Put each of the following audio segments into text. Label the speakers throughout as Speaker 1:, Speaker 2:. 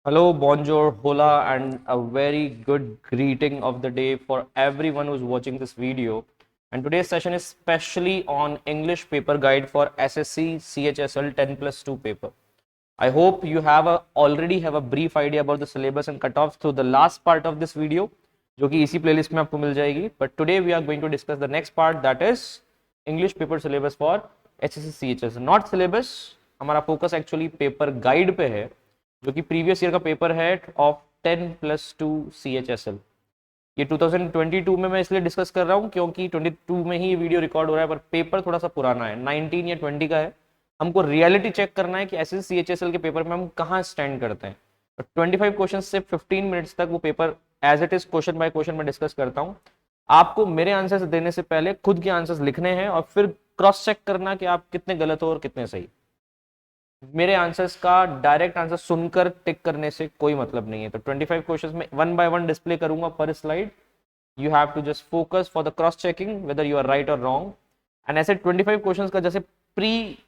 Speaker 1: Hello, bonjour, hola, and a very good greeting of the day for everyone who's watching this video. And today's session is specially on English paper guide for SSC CHSL 10 plus 2 paper. I hope you already have a brief idea about the syllabus and cutoffs through the last part of this video, जो कि इसी playlist में आपको मिल जाएगी. But today we are going to discuss the next part, that is English paper syllabus for SSC CHSL. Not syllabus, हमारा focus actually paper guide पे है, जो कि प्रीवियस ईयर का पेपर है ऑफ 10+2 CHSL. ये 2022 में मैं इसलिए डिस्कस कर रहा हूँ क्योंकि 22 में ही ये वीडियो रिकॉर्ड हो रहा है, पर पेपर थोड़ा सा पुराना है, 19 या 20 का है. हमको रियलिटी चेक करना है कि एसएससी CHSL के पेपर में हम कहाँ स्टैंड करते हैं. 25 क्वेश्चन से 15 मिनट्स तक वो paper as it is question by question में डिस्कस करता हूँ. आपको मेरे आंसर्स देने से पहले खुद के आंसर्स लिखने हैं और फिर क्रॉस चेक करना कि आप कितने गलत हो और कितने सही. मेरे आंसर्स का डायरेक्ट आंसर सुनकर टिक करने से कोई मतलब नहीं है. तो 25 क्वेश्चंस में 1 बाय 1 डिस्प्ले करूंगा पर slide. You have to just focus for the cross checking whether you are right और रॉन्ग. एंड ऐसे 25 क्वेश्चंस का जैसे प्री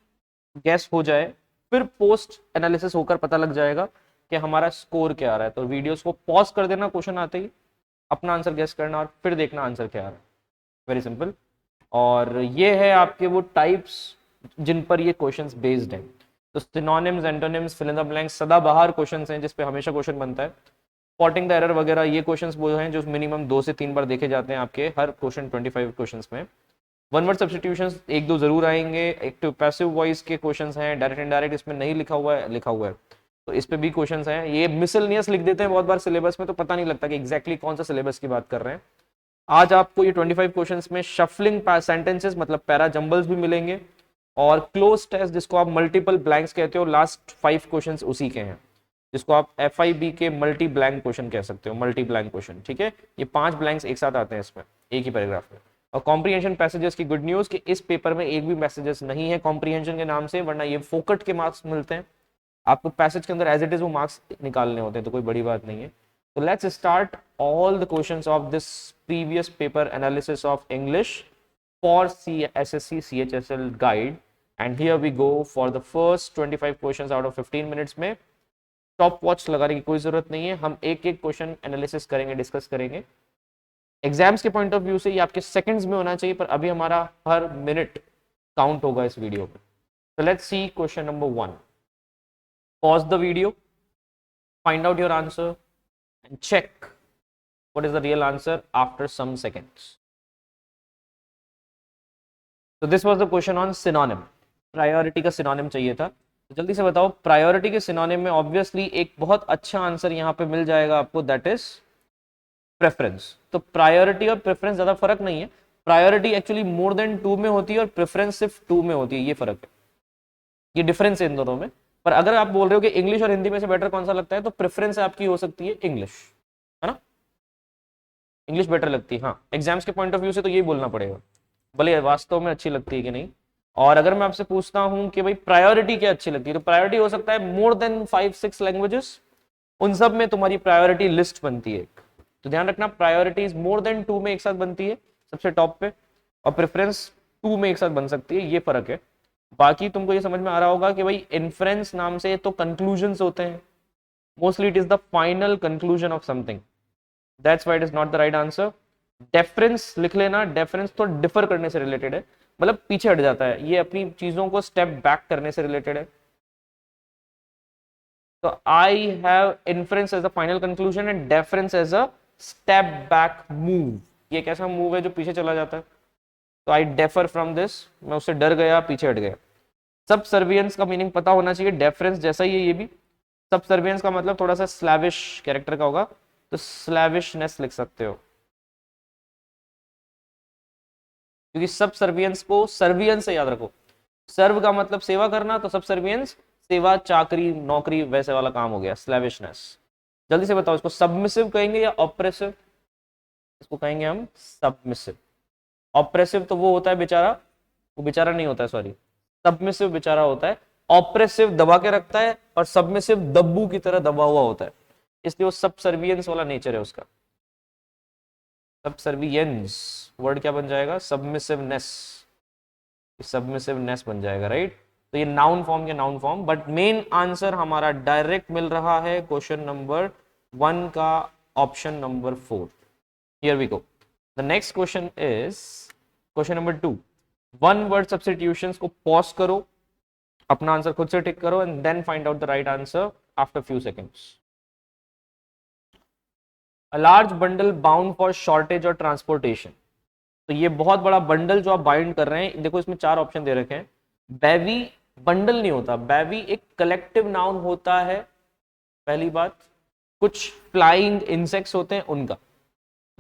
Speaker 1: गेस हो जाए, फिर पोस्ट एनालिसिस होकर पता लग जाएगा कि हमारा स्कोर क्या आ रहा है. तो वीडियोस को पॉज कर देना क्वेश्चन आते ही, अपना आंसर गेस करना और फिर देखना आंसर क्या आ रहा है. Very simple. और ये है आपके वो टाइप्स जिन पर ये क्वेश्चंस बेस्ड हैं. तो synonyms, antonyms, fill in the blanks सदाबहार क्वेश्चंस हैं जिस पे हमेशा क्वेश्चन बनता है. स्पॉटिंग द एरर वगैरह ये क्वेश्चंस वो हैं जो मिनिमम 2 से 3 बार देखे जाते हैं आपके हर क्वेश्चन 25 क्वेश्चंस में. वन वर्ड सब्स्टिट्यूशंस एक दो जरूर आएंगे. एक्टिव पैसिव वॉइस के क्वेश्चंस हैं. डायरेक्ट इनडायरेक्ट इसमें नहीं लिखा हुआ है तो इस पे भी क्वेश्चंस हैं. ये मिसलेनियस लिख देते हैं बहुत बार सिलेबस में, तो पता नहीं लगता कि एग्जैक्टली कौन सा सिलेबस की बात कर रहे हैं. आज आपको ये 25 क्वेश्चंस में शफलिंग सेंटेंसेस मतलब पैरा जंबल्स भी मिलेंगे, और क्लोज टेस्ट जिसको आप मल्टीपल ब्लैंक्स कहते हो, लास्ट 5 क्वेश्चंस उसी के हैं, जिसको आप FIB के मल्टी ब्लैंक क्वेश्चन कह सकते हो. मल्टी ब्लैंक क्वेश्चन, ठीक है. ये 5 ब्लैंक्स एक साथ आते हैं इसमें एक ही पैराग्राफ में. और कॉम्प्रीहेंशन पैसेजेस की गुड न्यूज कि इस पेपर में एक भी मैसेजेस नहीं है कॉम्प्रीहेंशन के नाम से, वरना ये फोकट के मार्क्स मिलते हैं आपको. पैसेज के अंदर एज इट इज वो मार्क्स निकालने होते हैं, तो कोई बड़ी बात नहीं है. तो let's start all the questions of this previous paper analysis of English for SSC CHSL guide. And here we go for the first 25 questions out of 15 minutes में. टॉप वॉच लगाने की कोई जरूरत नहीं है, हम एक एक क्वेश्चन एनालिसिस करेंगे, डिस्कस करेंगे. एग्जाम्स के पॉइंट ऑफ व्यू से ये आपके सेकंड्स में होना चाहिए, पर अभी हमारा हर मिनट काउंट होगा इस वीडियो में. तो let's see question number 1. Pause the video, find out your answer and check what is the real answer after some seconds. So this was the question on synonym. Priority का synonym चाहिए था. तो जल्दी से बताओ, priority के synonym में obviously एक बहुत अच्छा आंसर यहाँ पे मिल जाएगा आपको, दैट इज प्रेफरेंस. तो प्रायोरिटी और प्रेफरेंस ज्यादा फर्क नहीं है. प्रायोरिटी एक्चुअली मोर देन 2 में होती है और प्रेफरेंस सिर्फ 2 में होती है. ये फर्क है, ये डिफरेंस है इन दोनों में. पर अगर आप बोल रहे हो कि इंग्लिश और हिंदी में से बेटर कौन सा लगता है, तो प्रेफरेंस आपकी हो सकती है इंग्लिश, है ना. इंग्लिश बेटर लगती है. हाँ, एग्जाम्स के पॉइंट ऑफ व्यू से तो यही बोलना पड़ेगा, भले वास्तव में अच्छी लगती है कि नहीं. और अगर मैं आपसे पूछता हूं कि भाई प्रायोरिटी क्या अच्छी लगती है, तो प्रायोरिटी हो सकता है मोर देन 5-6 लैंग्वेजेस, उन सब में तुम्हारी प्रायोरिटी लिस्ट बनती है. तो ध्यान रखना, प्रायोरिटी मोर देन 2 में एक साथ बनती है सबसे टॉप पे, और प्रेफरेंस 2 में एक साथ बन सकती है. ये फर्क है. बाकी तुमको ये समझ में आ रहा होगा कि भाई इन्फ्रेंस नाम से तो कंक्लूजन होते हैं, mostly it is the final conclusion of something. That's why it is not the right answer. Deference लिख लेना, डेफरेंस तो डिफर करने से रिलेटेड है, मतलब पीछे हट जाता है, ये अपनी चीजों को स्टेप बैक करने से रिलेटेड है. तो I have inference as a final conclusion and deference as a step back move. ये कैसा मूव है जो पीछे चला जाता है. तो आई डेफर फ्रॉम दिस, मैं उससे डर गया, पीछे हट गया. सब सर्वियंस का मीनिंग पता होना चाहिए, डेफरेंस जैसा ही है ये भी. सब सर्वियंस का मतलब थोड़ा सा स्लैविश कैरेक्टर का होगा, तो स्लैविशनेस लिख सकते हो, क्योंकि सब सर्वियंस को सर्वियंस से याद रखो. सर्व का मतलब सेवा करना, तो सब सर्वियंस सेवा, चाकरी, नौकरी, वैसे वाला काम हो गया स्लैविशनेस. जल्दी से बताओ, इसको सबमिसिव कहेंगे या ऑप्रेसिव. इसको कहेंगे हम सबमिसिव. ऑप्रेसिव तो वो होता है बेचारा, वो बेचारा नहीं होता है, सॉरी, सबमिसिव बेचारा होता है. ऑप्रेसिव दबा के रखता है, और सबमिसिव दब्बू की तरह दबा हुआ होता है, इसलिए वो सब सर्वियंस वाला नेचर है उसका. सबसर्वियंस वर्ड क्या बन जाएगा, सबमिसिवनेस. सबमिसिवनेस बन जाएगा, राइट. तो ये नाउन फॉर्म या noun form, but main answer हमारा डायरेक्ट मिल रहा है क्वेश्चन नंबर 1 का option number 4. Here we go. The next question is question number 2. One word substitutions को पॉज करो, अपना आंसर खुद से टिक करो and then find out the right answer after few seconds. A large bundle bound for shortage और transportation. तो ये बहुत बड़ा बंडल जो आप बाइंड कर रहे हैं, देखो इसमें 4 ऑप्शन दे रखे हैं. बेबी बंडल नहीं होता, बेबी एक कलेक्टिव नाउन होता है, पहली बात. कुछ फ्लाइंग इंसेक्ट्स होते हैं उनका,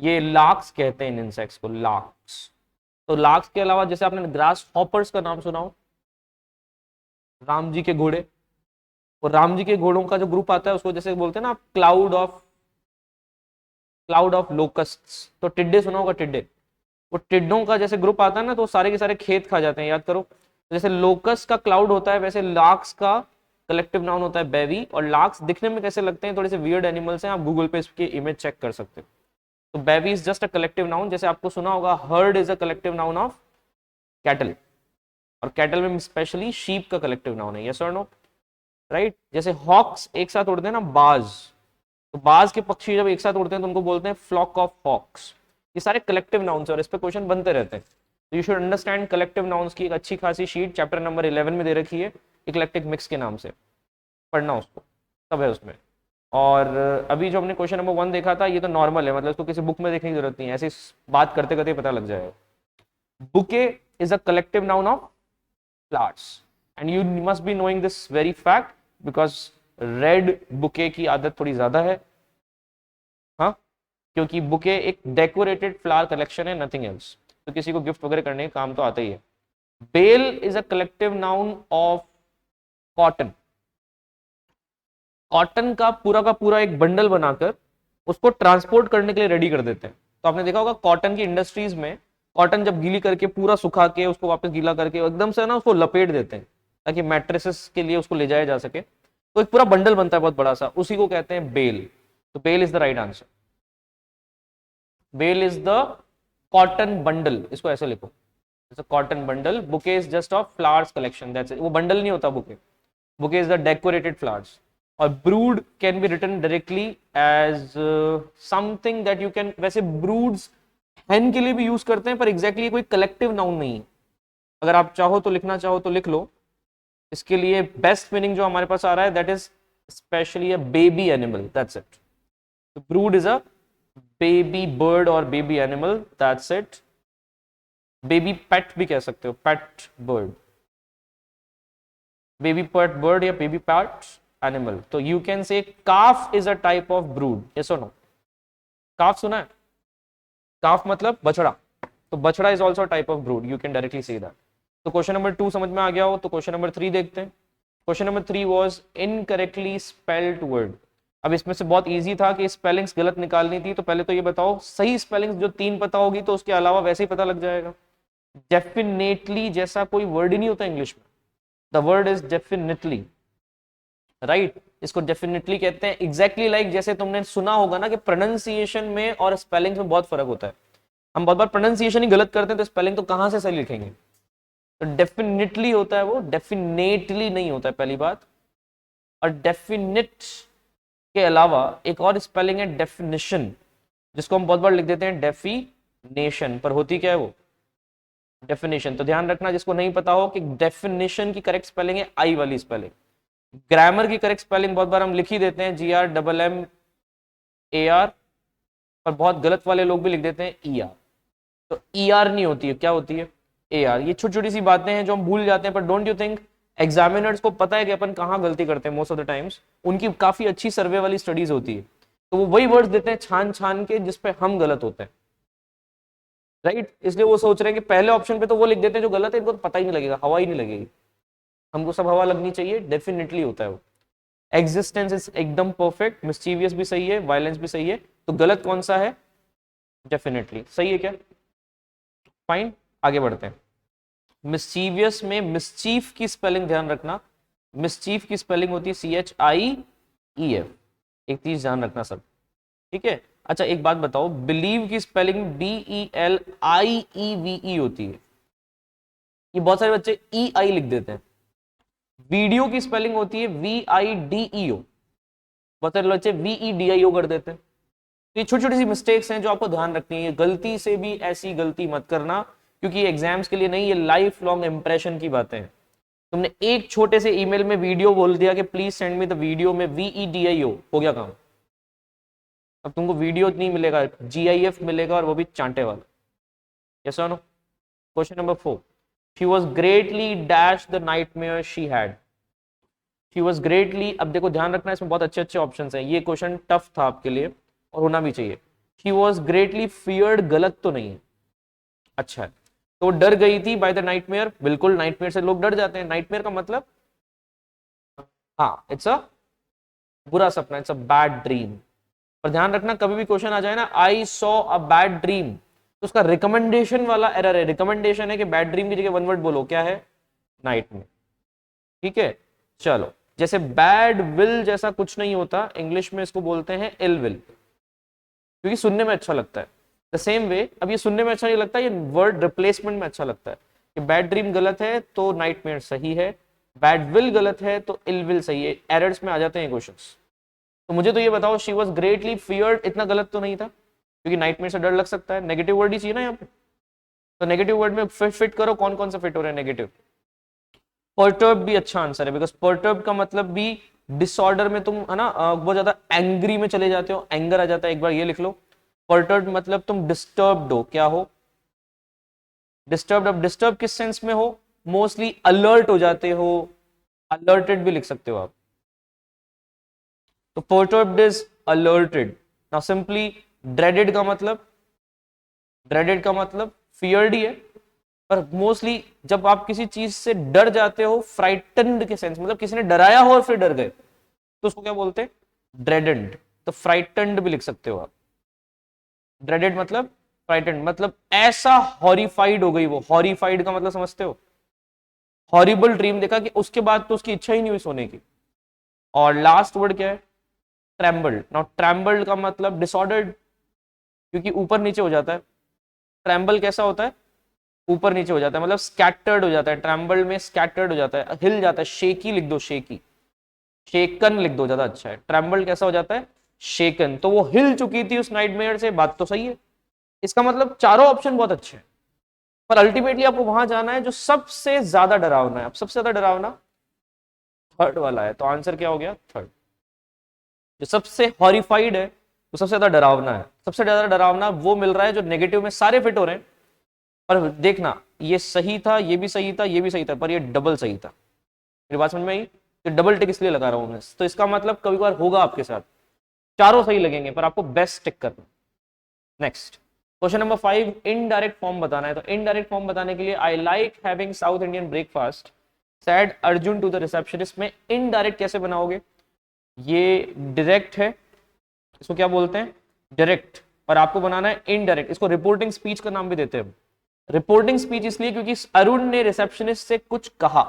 Speaker 1: ये लार्क्स कहते हैं इन इंसेक्ट्स को, लार्क्स. तो लार्क्स के अलावा जैसे आपने ग्रास हॉपर्स का नाम सुना हो, राम जी के घोड़े, और राम जी के घोड़ों का जो ग्रुप आता है उसको जैसे बोलते हैं ना आप क्लाउड ऑफ लोकस्ट्स. तो टिड्डे सुना होगा, टिड्डे, वो टिड्डों का जैसे ग्रुप आता है ना, तो सारे के सारे खेत खा जाते हैं, याद करो. जैसे लोकस्ट का क्लाउड होता है, वैसे लार्क्स का कलेक्टिव नाउन होता है बेबी. और लार्क्स दिखने में कैसे लगते हैं, थोड़े से वियर्ड एनिमल्स हैं, आप गूगल पे इसकी इमेज चेक कर सकते हो. तो baby is just a collective noun. जैसे आपको सुना होगा heard is a collective noun of cattle, और कैटल में स्पेशली शीप का कलेक्टिव नाउन है. यस और नो, राइट. जैसे हॉक्स एक साथ उड़ते हैं ना, बाज, तो बाज के पक्षी जब एक साथ उड़ते हैं तो उनको बोलते हैं फ्लॉक ऑफ हॉक्स. ये सारे कलेक्टिव नाउन्स है और इस पे क्वेश्चन बनते रहते हैं. तो you should understand collective nouns की एक अच्छी खासी शीट चैप्टर नंबर 11 में दे रखी है, इक्लेक्टिक मिक्स के नाम से, पढ़ना उसको, सब है उसमें. और अभी जो हमने क्वेश्चन नंबर 1 देखा था, ये तो नॉर्मल है, मतलब इसको किसी बुक में देखने की जरूरत नहीं है, ऐसे बात करते करते पता लग जाएगा. Bouquet is a collective noun of flowers, and you must be knowing this very fact because red bouquet की आदत थोड़ी ज्यादा है. हाँ, क्योंकि बुके एक डेकोरेटेड फ्लावर कलेक्शन है, नथिंग एल्स. तो किसी को गिफ्ट वगैरह करने का काम तो आता ही है. Bale is a collective noun of cotton. Cotton का पूरा एक बंडल बनाकर उसको ट्रांसपोर्ट करने के लिए रेडी कर देते हैं. तो आपने देखा होगा कॉटन की इंडस्ट्रीज में, कॉटन जब गीली करके पूरा सुखा के उसको वापस गीला करके एकदम से ना उसको लपेट देते हैं ताकि मैट्रेसेस के लिए उसको ले जाया जा सके. तो एक पूरा बंडल बनता है बहुत बड़ा सा, उसी को कहते हैं बेल. तो bale is the right answer. Bale is the cotton bundle, इसको ऐसे लिखो, cotton bundle. Bouquet is just of flowers collection, that's it. वो बंडल नहीं होता bouquet, bouquet is the decorated flowers. और brood can be written directly as something that you can, वैसे broods hen के लिए भी यूज करते हैं, पर एग्जैक्टली कोई कलेक्टिव नाउन नहीं है. अगर आप चाहो तो लिखना चाहो तो लिख लो. इसके लिए बेस्ट मीनिंग जो हमारे पास आ रहा है, that is specially a baby animal, that's it. Brood is a baby bird और baby animal, that's it. Baby pet भी कह सकते हो, pet bird, baby pet bird या बेबी पेट एनिमल. तो you can say calf is a type of brood. Yes और no, calf सुना है, काफ मतलब बछड़ा, तो बछड़ा is also type of brood, you can directly say that. तो क्वेश्चन नंबर 2 समझ में आ गया हो, तो क्वेश्चन नंबर 3 देखते हैं. Question number 3 was incorrectly spelled word. अब इसमें से बहुत इजी था कि स्पेलिंग्स गलत निकालनी थी, तो पहले तो ये बताओ सही स्पेलिंग्स जो 3 पता होगी तो उसके अलावा वैसे ही पता लग जाएगा. डेफिनेटली जैसा कोई वर्ड ही नहीं होता इंग्लिश में, the word is definitely, right. इसको डेफिनेटली कहते हैं. एग्जैक्टली लाइक जैसे तुमने सुना होगा ना कि प्रोनाउंसिएशन में और स्पेलिंग में बहुत फर्क होता है. हम बहुत बार प्रोनाउंसिएशन ही गलत करते हैं, तो स्पेलिंग तो कहां से सही लिखेंगे. तो डेफिनेटली होता है वो, डेफिनेटली नहीं होता है, पहली बात. और डेफिनिट के अलावा एक और स्पेलिंग है डेफिनेशन, जिसको हम बहुत बार लिख देते हैं डेफिनेशन, पर होती क्या है वो, डेफिनेशन. तो ध्यान रखना जिसको नहीं पता हो कि डेफिनेशन की करेक्ट स्पेलिंग है आई वाली स्पेलिंग. ग्रामर की करेक्ट स्पेलिंग बहुत बार हम लिख ही देते हैं GRMMAR, पर बहुत गलत वाले लोग भी लिख देते हैं ER. तो ER नहीं होती है, क्या होती है, AR. ये छोटी छोटी सी बातें हैं जो हम भूल जाते हैं, पर डोंट यू थिंक एग्जामिनर्स को पता है कि अपन कहाँ गलती करते हैं मोस्ट ऑफ द टाइम्स. उनकी काफी अच्छी सर्वे वाली स्टडीज होती है, तो वो वही वर्ड्स देते हैं छान छान के जिसपे हम गलत होते हैं, राइट. इसलिए वो सोच रहे हैं कि पहले ऑप्शन पे तो वो लिख देते हैं जो गलत है, इनको तो पता ही नहीं लगेगा, हवा ही नहीं लगेगी. हमको सब हवा लगनी चाहिए, डेफिनेटली होता है वो. एग्जिस्टेंस इज एकदम परफेक्ट, मिस्चीवियस भी सही है, वायलेंस भी सही है, तो गलत कौन सा है, डेफिनेटली. सही है क्या, फाइन. आगे बढ़ते हैं. मिस्चीवियस में मिस्चीफ की स्पेलिंग ध्यान रखना, मिस्चीफ की स्पेलिंग होती है CHIEF. एक चीज ध्यान रखना सब, ठीक है. अच्छा एक बात बताओ, बिलीव की स्पेलिंग BELIEVE होती है. ये बहुत सारे बच्चे EI लिख देते हैं, वीडियो की स्पेलिंग होती है VIDEO, बहुत सारे बच्चे VEDIO कर देते हैं। तो ये छोटी छोटी सी मिस्टेक्स हैं जो आपको ध्यान रखनी है, गलती से भी ऐसी गलती मत करना, क्योंकि एग्जाम्स के लिए नहीं, ये लाइफ लॉन्ग इंप्रेशन की बातें हैं। तुमने एक छोटे से ईमेल में वीडियो बोल दिया कि please send me the video में VEDIO, हो गया काम। अब तुमको वीडियो नहीं मिलेगा, GIF मिलेगा, और वो भी चांटे वाला। यस और no? Question number 4, she was greatly dash the nightmare she had. She was greatly, अब देखो ध्यान रखना, इसमें बहुत अच्छे अच्छे ऑप्शन हैं, ये क्वेश्चन टफ था आपके लिए और होना भी चाहिए। शी वॉज ग्रेटली फियर्ड गलत तो नहीं है, अच्छा है। तो डर गई थी बाय द नाइटमेयर, बिल्कुल, नाइटमेयर से लोग डर जाते हैं। नाइटमेयर का मतलब, हाँ, इट्स अ बुरा सपना, इट्स अ बैड ड्रीम। पर ध्यान रखना, कभी भी क्वेश्चन आ जाए ना I saw a bad dream, तो उसका रिकमेंडेशन वाला एरर है। रिकमेंडेशन है कि बैड ड्रीम की जगह वन वर्ड बोलो, क्या है? नाइटमेयर। ठीक है, चलो। जैसे बैड विल जैसा कुछ नहीं होता, इंग्लिश में इसको बोलते हैं इल विल, क्योंकि सुनने में अच्छा लगता है। द सेम वे, अब ये सुनने में अच्छा नहीं लगता, ये वर्ड रिप्लेसमेंट में अच्छा लगता है कि बैड ड्रीम गलत है तो नाइटमेयर सही है, बैड विल गलत है तो इल विल सही है। एरर्स में आ जाते हैं क्वेश्चंस। तो मुझे तो ये बताओ, शी वॉज ग्रेटली फियर्ड इतना गलत तो नहीं था, क्योंकि नाइटमेयर से डर लग सकता है। नेगेटिव वर्ड ही चाहिए ना यहाँ पे, तो नेगेटिव वर्ड में फिट करो, कौन कौन से फिट हो रहे हैं नेगेटिव। पर्टर्ब भी अच्छा आंसर है, बिकॉज पर्टर्ब का मतलब भी डिसऑर्डर में तुम, है ना, बहुत ज्यादा एंग्री में चले जाते हो, एंगर आ जाता है, एक बार ये लिख लो। पर्टर्ब मतलब तुम डिस्टर्ब्ड हो, क्या हो? डिस्टर्ब्ड। अब डिस्टर्ब किस सेंस में हो? मोस्टली अलर्ट हो जाते हो, अलर्टेड भी लिख सकते हो आप। तो perturbed is alerted। Now simply, dreaded का मतलब, dreaded का मतलब feared ही है, पर मोस्टली जब आप किसी चीज से डर जाते हो, frightened के सेंस, मतलब किसी ने डराया हो और फिर डर गए, तो उसको क्या बोलते हैं? dreaded। तो frightened भी लिख सकते हो आप। dreaded मतलब frightened, मतलब ऐसा हॉरिफाइड हो गई वो। हॉरिफाइड का मतलब समझते हो? हॉरिबल ड्रीम देखा कि उसके बाद तो उसकी इच्छा ही नहीं हुई सोने की। और लास्ट वर्ड क्या है? ट्रेम्बल्ड। नाउ ट्रेम्बल्ड का मतलब डिसऑर्डर्ड, क्योंकि ऊपर नीचे हो जाता है। ट्रेम्बल कैसा होता है? ऊपर नीचे हो जाता है, मतलब स्कैटर्ड हो जाता है। ट्रेम्बल्ड में स्कैटर्ड हो जाता है, हिल जाता है। शेकी लिख दो, शेकी, शेकन लिख दो, ज्यादा अच्छा है। ट्रेम्बल्ड कैसा हो जाता है? शेकन। तो वो हिल चुकी थी उस नाइटमेयर से, बात तो सही है। इसका मतलब चारों ऑप्शन बहुत अच्छे हैं, पर अल्टीमेटली आपको वहां जाना है जो सबसे ज्यादा डरावना है। अब सबसे ज्यादा डरावना थर्ड वाला है, तो आंसर क्या हो गया? थर्ड। जो सबसे हॉरिफाइड है वो सबसे ज्यादा डरावना है। सबसे ज्यादा डरावना वो मिल रहा है जो नेगेटिव में सारे फिट हो रहे हैं। पर देखना, ये सही था, ये भी सही था, ये भी सही था, पर ये डबल सही था। मेरी बात समझ में आई? तो डबल टिक इसलिए लगा रहा हूं मैं, तो इसका मतलब कभी बार होगा आपके साथ, चारों सही लगेंगे पर आपको बेस्ट टिक करना। Next, question number 5, indirect form बताना है। तो इनडायरेक्ट फॉर्म बताने के लिए, I like having South Indian breakfast said Arjun to the receptionist में इनडायरेक्ट कैसे बनाओगे? ये डायरेक्ट है, इसको क्या बोलते हैं? डायरेक्ट। और आपको बनाना है इनडायरेक्ट। इसको रिपोर्टिंग स्पीच का नाम भी देते हैं। रिपोर्टिंग स्पीच इसलिए क्योंकि अरुण ने रिसेप्शनिस्ट से कुछ कहा,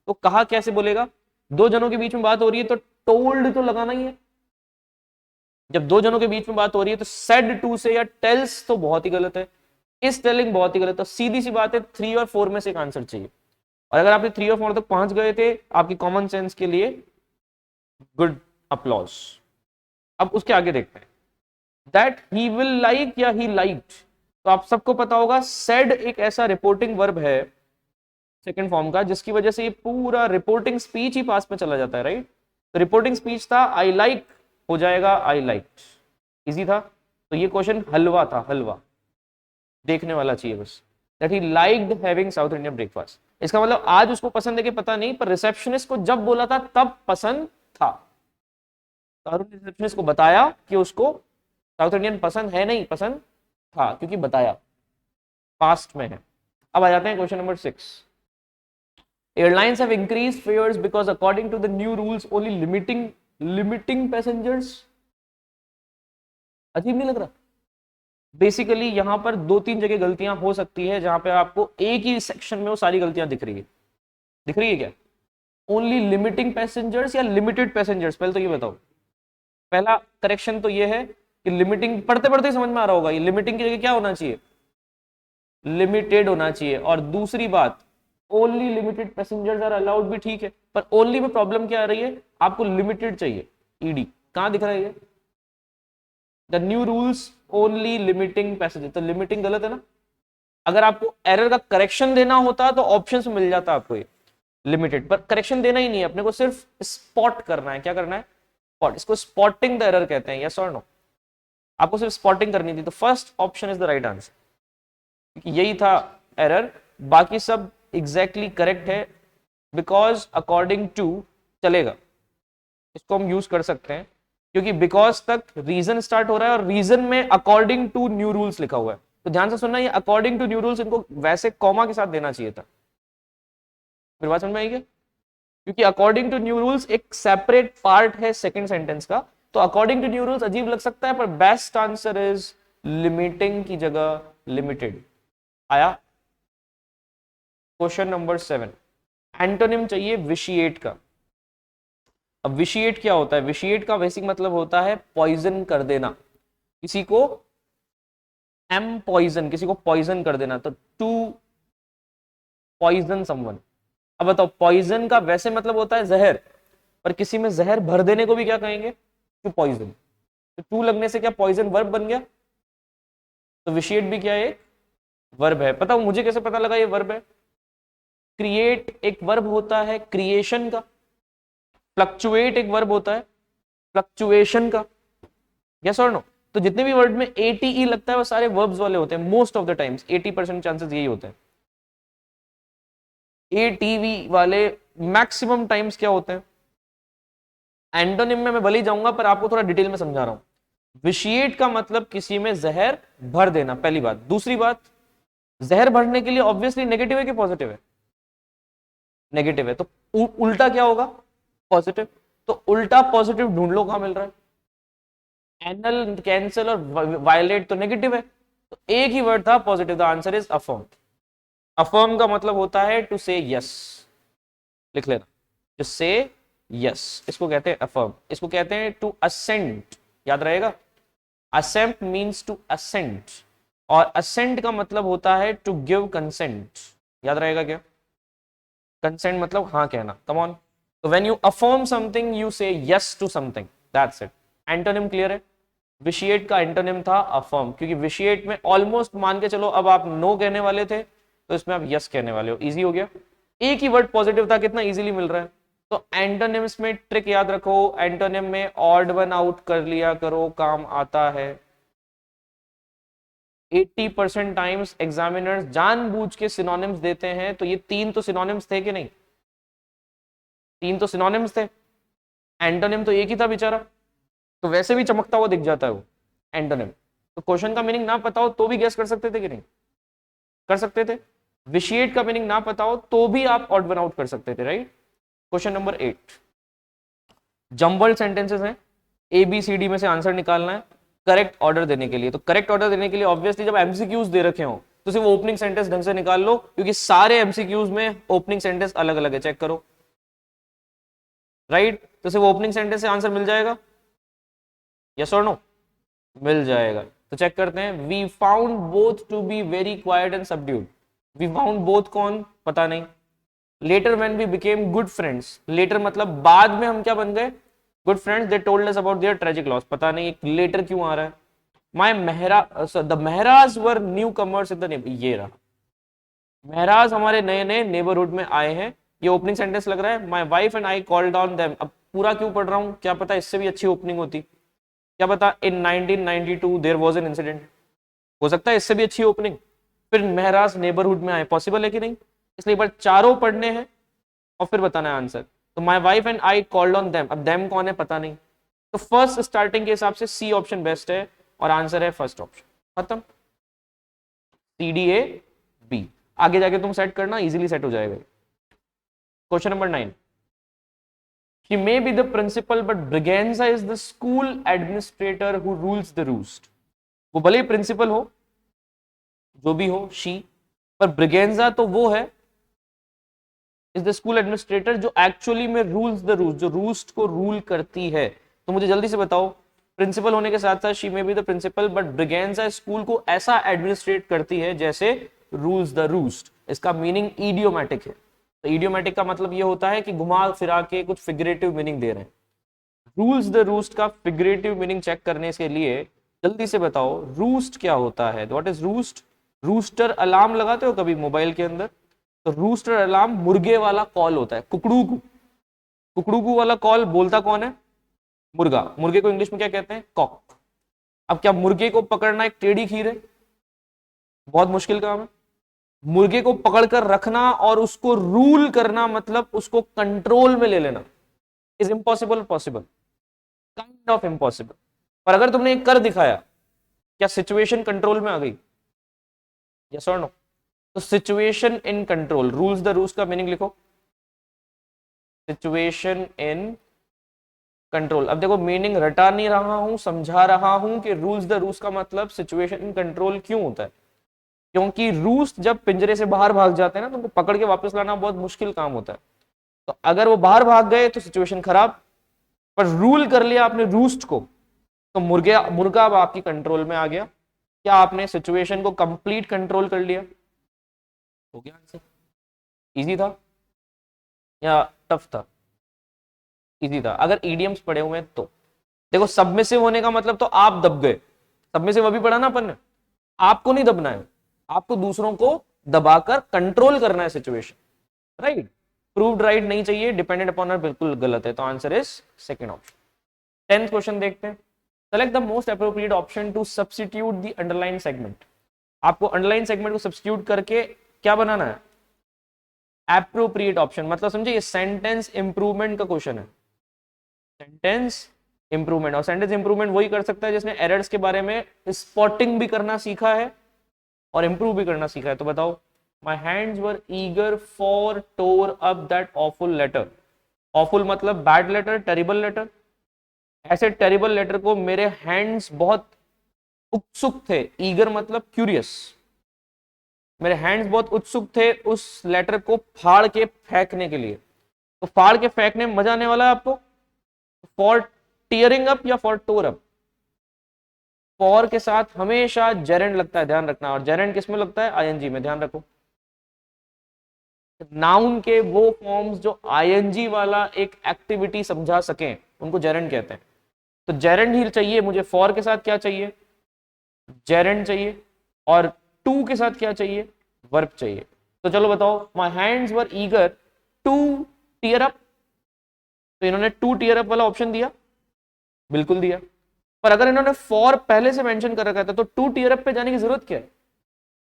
Speaker 1: तो कहा कैसे बोलेगा? दो जनों के बीच में बात हो रही है तो टोल्ड तो लगाना ही है। जब दो जनों के बीच में बात हो रही है तो सेड टू से या टेल्स तो बहुत ही गलत है, इस टेलिंग बहुत ही गलत है। सीधी सी बात है, 3 और 4 में से एक आंसर चाहिए। और अगर आपने 3 और 4 तक पहुंच गए थे, आपकी कॉमन सेंस के लिए गुड अप्लॉज। अब उसके आगे देखते हैं, दैट ही विल लाइक या ही लाइक्ड। तो आप सबको पता होगा सेड एक ऐसा रिपोर्टिंग वर्ब है सेकंड फॉर्म का, जिसकी वजह से ये पूरा रिपोर्टिंग स्पीच ही पास में चला जाता है, राइट? तो रिपोर्टिंग स्पीच था आई लाइक, हो जाएगा आई लाइक्ड। इजी था। तो ये क्वेश्चन हलवा था, हलवा देखने वाला चाहिए बस। That he liked having South Indian breakfast, इसका मतलब आज उसको पसंद है कि पता नहीं, पर रिसेप्शनिस्ट को जब बोला था तब पसंद था। तो अरुण ने रिसेप्शनिस्ट को बताया कि उसको साउथ इंडियन पसंद है, नहीं पसंद था, क्योंकि बताया, पास्ट में है। अब आ जाते हैं question number 6। Airlines have increased fares because according to the new rules only limiting passengers. अजीब नहीं लग रहा? बेसिकली यहां पर 2-3 जगह गलतियां हो सकती है, जहां पे आपको एक ही सेक्शन में वो सारी गलतियां दिख रही है। दिख रही है क्या? ओनली लिमिटिंग पैसेंजर्स या लिमिटेड पैसेंजर्स? पहले तो ये बताओ। पहला करेक्शन तो ये है कि लिमिटिंग, पढ़ते पढ़ते समझ में आ रहा होगा, ये लिमिटिंग की जगह क्या होना चाहिए? लिमिटेड होना चाहिए। और दूसरी बात, only limited passengers are allowed भी ठीक है, पर ओनली में प्रॉब्लम क्या आ रही है, आपको लिमिटेड चाहिए। ईडी कहां दिख रहा है, the new rules only limiting passenger, तो लिमिटिंग गलत है ना। अगर आपको एरर का करेक्शन देना होता तो ऑप्शन मिल जाता आपको ये लिमिटेड, पर करेक्शन देना ही नहीं है अपने को, सिर्फ स्पॉट करना है। क्या करना है, स्पॉट, इसको स्पॉटिंग द एरर कहते हैं, यस और नो। आपको सिर्फ स्पॉटिंग करनी थी, तो first option is the right answer, यही था एरर, बाकी सब एग्जैक्टली करेक्ट है, बिकॉज अकॉर्डिंग टू चलेगा, इसको हम यूज कर सकते हैं, क्योंकि बिकॉज तक रीजन स्टार्ट हो रहा है और रीजन में अकॉर्डिंग टू न्यू रूल्स लिखा हुआ है, तो ध्यान से सुनना, ये अकॉर्डिंग टू न्यू रूल्स इनको वैसे कॉमा के साथ देना चाहिए था। फिर बात समझ में आई क्या, क्योंकि अकॉर्डिंग टू न्यू रूल्स एक सेपरेट पार्ट है सेकंड सेंटेंस का, तो अकॉर्डिंग टू न्यू रूल्स अजीब लग सकता है, पर बेस्ट आंसर इज लिमिटिंग की जगह लिमिटेड आया। क्वेश्चन नंबर 7, एंटोनिम चाहिए विशिएट का। अब विशिएट क्या होता है, विशिएट का बेसिक मतलब होता है पॉइजन कर देना, किसी को एम पॉइजन, किसी को पॉइजन कर देना, तो टू पॉइजन समवन। अब बताओ, पॉइजन का वैसे मतलब होता है जहर, पर किसी में जहर भर देने को भी क्या कहेंगे, टू पॉइजन, तो टू लगने से क्या पॉइजन वर्ब बन गया, तो विशिएट भी क्या है, वर्ब है। पता मुझे कैसे पता लगा ये वर्ब है, क्रिएट एक वर्ब होता है क्रिएशन का, फ्लक्चुएट एक वर्ब होता है फ्लक्चुएशन का, यस और नो। तो जितने भी वर्ड में एटीई लगता है वो सारे वर्ब्स वाले होते हैं, most of the times 80% chances यही होते हैं। एटीवी वाले मैक्सिमम टाइम्स क्या होते हैं, एंटोनिम में मैं भले ही जाऊंगा, पर आपको थोड़ा डिटेल में समझा रहा हूं। विशिएट का मतलब किसी में जहर भर देना, पहली बात। दूसरी बात, जहर भरने के लिए ऑब्वियसली नेगेटिव है कि पॉजिटिव है, नेगेटिव है, तो उल्टा क्या होगा, पॉजिटिव। तो उल्टा पॉजिटिव ढूंढ लो कहां मिल रहा है, एनल, कैंसल और वायलेट तो नेगेटिव है, तो एक ही वर्ड था positive, the answer is affirm. Affirm का मतलब होता है टू से यस, लिख लेना, टू से यस, इसको कहते हैं अफर्म। इसको कहते हैं टू असेंट, याद रहेगा, असेंट मीन्स टू असेंट, और असेंट का मतलब होता है टू गिव कंसेंट, याद रहेगा क्या, कंसेंट मतलब हाँ कहना, कम ऑन। तो when you affirm something you say yes to something, that's it. Antonym clear है, विशिएट का एंटोनिम था अफर्म, क्योंकि विशिएट में ऑलमोस्ट मान के चलो अब आप नो कहने वाले थे, तो इसमें आप यस कहने वाले हो, इजी हो गया। एक ही वर्ड पॉजिटिव था, कितना इजीली मिल रहा है। तो एंटोनिम्स में ट्रिक याद रखो, एंटोनिम में ऑड वन आउट कर लिया करो, काम आता है। 80% टाइम्स एग्जामिनर्स जानबूझ के सिनोनिम्स देते हैं, तो ये तीन तो सिनोनिम्स थे कि नहीं, तीन तो सिनोनिम्स थे, एंटोनिम तो एक ही था बेचारा, तो वैसे भी चमकता हुआ दिख जाता है वो एंटोनिम। तो क्वेश्चन का मीनिंग ना पता हो तो भी गेस कर सकते थे कि नहीं, कर सकते थे। विशिएट का मीनिंग ना पता हो तो भी आप ऑड वन आउट कर सकते थे, right. Question number 8, jumbled sentences हैं, ए बी सी डी में से आंसर निकालना है करेक्ट ऑर्डर देने के लिए। तो करेक्ट ऑर्डर देने के लिए ऑब्वियसली जब एमसीक्यूज दे रखे हो तो सिर्फ ओपनिंग सेंटेंस ढंग से निकाल लो, क्योंकि सारे एमसीक्यूज में ओपनिंग सेंटेंस अलग अलग है, चेक करो, राइट। तो सिर्फ ओपनिंग सेंटेंस से आंसर मिल जाएगा, यस और नो, मिल जाएगा। तो चेक करते हैं, we found both to be very quite and subdued, we found both कौन, पता नहीं। Later when we became good friends, later मतलब बाद में हम क्या बन गए, good friends, they told us about their tragic loss, पता नहीं एक लेटर क्यों आ रहा है। My Mehra, the Mehras were new comers in the neighbour, ये रहा, मेहराज हमारे नए नए नेबरहुड में आए हैं, ये ओपनिंग सेंटेंस लग रहा है। My wife and I called on them, अब पूरा क्यों पढ़ रहा हूं, क्या पता इससे भी अच्छी ओपनिंग होती, क्या पता इन 1992 देयर वाज एन इंसिडेंट, हो सकता है इससे भी अच्छी ओपनिंग। फिर महराज नेबरहुड में आए, पॉसिबल है कि नहीं, इसलिए बार चारों पढ़ने हैं और फिर बताना है आंसर। तो my wife and I called on them, अब देम कौन है पता नहीं, तो फर्स्ट स्टार्टिंग के हिसाब से सी ऑप्शन बेस्ट है और आंसर है फर्स्ट ऑप्शन, खत्म, सी डी ए बी। आगे जाके तुम सेट करना, इजीली सेट हो जाएगा। Question number 9, She may be the principal, but Briganza is the school administrator who rules the roost. वो भले ही प्रिंसिपल हो, जो भी हो, शी, पर ब्रिगेंजा तो वो है, इज द स्कूल एडमिनिस्ट्रेटर, जो एक्चुअली में रूल्स द रूस्ट, जो रूस्ट को रूल करती है। तो मुझे जल्दी से बताओ, प्रिंसिपल होने के साथ साथ she may be the principal, but Braganza school को ऐसा एडमिनिस्ट्रेट करती है जैसे रूल्स द रूस्ट। इसका मीनिंग इडियोमैटिक है। तो इडियोमैटिक का मतलब ये होता है कि घुमा फिरा के कुछ फिगरेटिव मीनिंग दे रहे हैं। रूल्स द रूस्ट का फिगरेटिव मीनिंग चेक करने के लिए जल्दी से बताओ रूस्ट क्या होता है। What is roost? Rooster alarm लगाते हो कभी मोबाइल के अंदर? तो रूस्टर अलार्म मुर्गे वाला कॉल होता है, कुकड़ू कुकड़ू वाला कॉल बोलता कौन है? मुर्गा। मुर्गे को इंग्लिश में क्या कहते हैं? कॉक। अब क्या मुर्गे को पकड़ना एक टेढ़ी खीर है? बहुत मुश्किल काम है। मुर्गे को पकड़कर रखना और उसको रूल करना मतलब उसको कंट्रोल में ले लेना is impossible possible? Kind of impossible. पर अगर तुमने कर दिखाया, क्या सिचुएशन कंट्रोल में आ गई? यस और नो? तो situation in control, rules the rules का मीनिंग लिखो, सिचुएशन इन कंट्रोल। अब देखो मीनिंग रटा नहीं रहा हूं, समझा रहा हूं कि रूल्स द रूल्स का मतलब सिचुएशन इन कंट्रोल क्यों होता है। क्योंकि रूस जब पिंजरे से बाहर भाग जाते हैं ना तो उनको पकड़ के वापस लाना बहुत मुश्किल काम होता है। तो अगर वो बाहर भाग गए तो सिचुएशन खराब, पर रूल कर लिया आपने रूस्ट को तो मुर्गा अब आपकी कंट्रोल में आ गया। क्या आपने सिचुएशन को कंप्लीट कंट्रोल कर लिया? हो गया आंसर। इजी था या टफ था? इजी था अगर ईडियम्स पढ़े हुए हैं तो। देखो सबमिसिव होने का मतलब तो आप दब गए, सबमिसिव अभी पढ़ा ना अपन ने। आपको नहीं दबना है, आपको दूसरों को दबाकर कंट्रोल करना है सिचुएशन, राइट? प्रूव्ड राइट नहीं चाहिए, डिपेंडेंट अपॉन बिल्कुल गलत है, तो answer is second option. 10th question देखते हैं। Select the most appropriate option to substitute the underline segment. आपको अंडरलाइन सेगमेंट को सब्स्टिट्यूट करके क्या बनाना है? Appropriate option. मतलब समझे, ये सेंटेंस इंप्रूवमेंट का क्वेश्चन है, सेंटेंस इंप्रूवमेंट। और सेंटेंस इंप्रूवमेंट वही कर सकता है जिसने एरर्स के बारे में स्पॉटिंग भी करना सीखा है और इंप्रूव भी करना सीखा है। तो बताओ, my hands were eager for tore up that awful letter. Awful मतलब बैड लेटर, टेरिबल लेटर। ऐसे टेरिबल लेटर को मेरे हैंड्स बहुत उत्सुक थे, ईगर मतलब क्यूरियस, मेरे हैंड्स बहुत उत्सुक थे उस लेटर को फाड़ के फेंकने के लिए। तो फाड़ के फेंकने में मजा आने वाला है आपको। फॉर टीयरिंग अप या फॉर टोर अप? फॉर के साथ हमेशा जेरेंड लगता है, ध्यान रखना। और जेरेंड किस में लगता है? आईएनजी में, ध्यान रखो। नाउन के वो फॉर्म्स जो आईएनजी वाला एक एक्टिविटी समझा सकें उनको जेरेंड कहते हैं। तो जेरेंड ही चाहिए मुझे। फॉर के साथ क्या चाहिए? जेरेंड चाहिए। और टू के साथ क्या चाहिए? वर्ब चाहिए। तो चलो बताओ, my hands were eager to tear up. तो इन्होंने टू टीयर अप वाला ऑप्शन दिया, बिल्कुल दिया। पर अगर इन्होंने फॉर पहले से मेंशन कर रखा था तो टू टीयर अप पे जाने की जरूरत क्या है?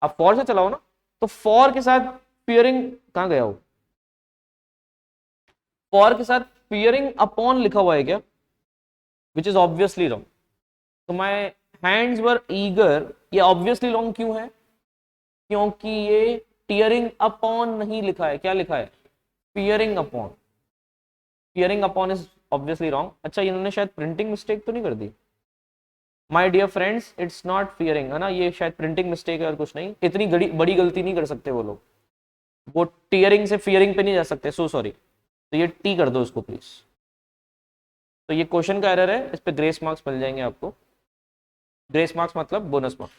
Speaker 1: आप फॉर से चलाओ ना। तो फॉर के साथ फियरिंग कहां गया हो? फॉर के साथ फियरिंग अपॉन लिखा हुआ है क्या? Which is obviously wrong. तो माई हैंड्स वर ईगर, ये ऑब्वियसली रॉन्ग क्यों है? क्योंकि ये टीयरिंग अपॉन नहीं लिखा है। क्या लिखा है? Fearing upon. Fearing upon is obviously wrong. अच्छा, इन्होंने शायद प्रिंटिंग मिस्टेक तो नहीं कर दी? My dear friends, it's not fearing, है ना, ये शायद प्रिंटिंग मिस्टेक है और कुछ नहीं। इतनी बड़ी गलती नहीं कर सकते वो लोग, वो टीयरिंग से फियरिंग पे नहीं जा सकते। So sorry. तो ये टी कर दो इसको प्लीज। तो ये क्वेश्चन का एरर है, इस पे ग्रेस मार्क्स मिल जाएंगे आपको। ग्रेस मार्क्स मतलब बोनस मार्क्स,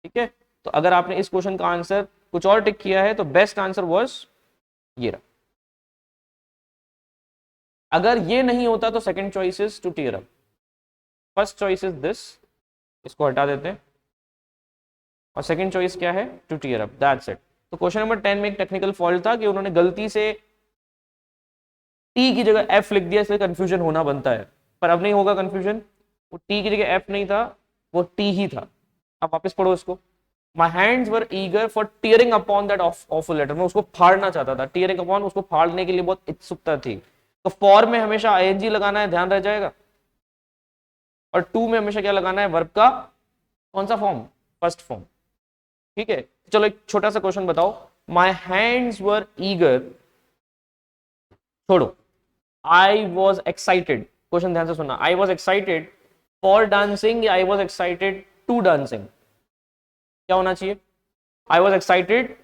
Speaker 1: ठीक है। तो अगर आपने इस क्वेश्चन का आंसर कुछ और टिक किया है तो बेस्ट आंसर वाज ये रहा। अगर ये नहीं होता तो second choice is to tear up, first choice is this, इसको हटा देते हैं। और सेकंड चॉइस क्या है? To tear up, that's it. तो क्वेश्चन नंबर 10 में एक टेक्निकल फॉल्ट था कि उन्होंने गलती से टी की जगह एफ लिख दिया, इसलिए कंफ्यूजन होना बनता है। पर अब नहीं होगा कंफ्यूजन, वो टी की जगह एफ नहीं था, वो टी ही था। अब वापस पढ़ो इसको। My hands were eager for tearing upon that awful letter. मैं उसको फाड़ना चाहता था, टीयरिंग अपॉन, उसको फाड़ने के लिए बहुत उत्सुकता थी। तो फॉर में हमेशा आईएनजी लगाना है, ध्यान रह जाएगा। और टू में हमेशा क्या लगाना है? वर्ब का कौन सा फॉर्म? फर्स्ट फॉर्म, ठीक है। चलो एक छोटा सा क्वेश्चन बताओ। माई हैंड्स वर ईगर, छोड़ो, आई वॉज एक्साइटेड। क्वेश्चन ध्यान से सुनना। I was excited for dancing या I was excited to dancing? क्या होना चाहिए? I was excited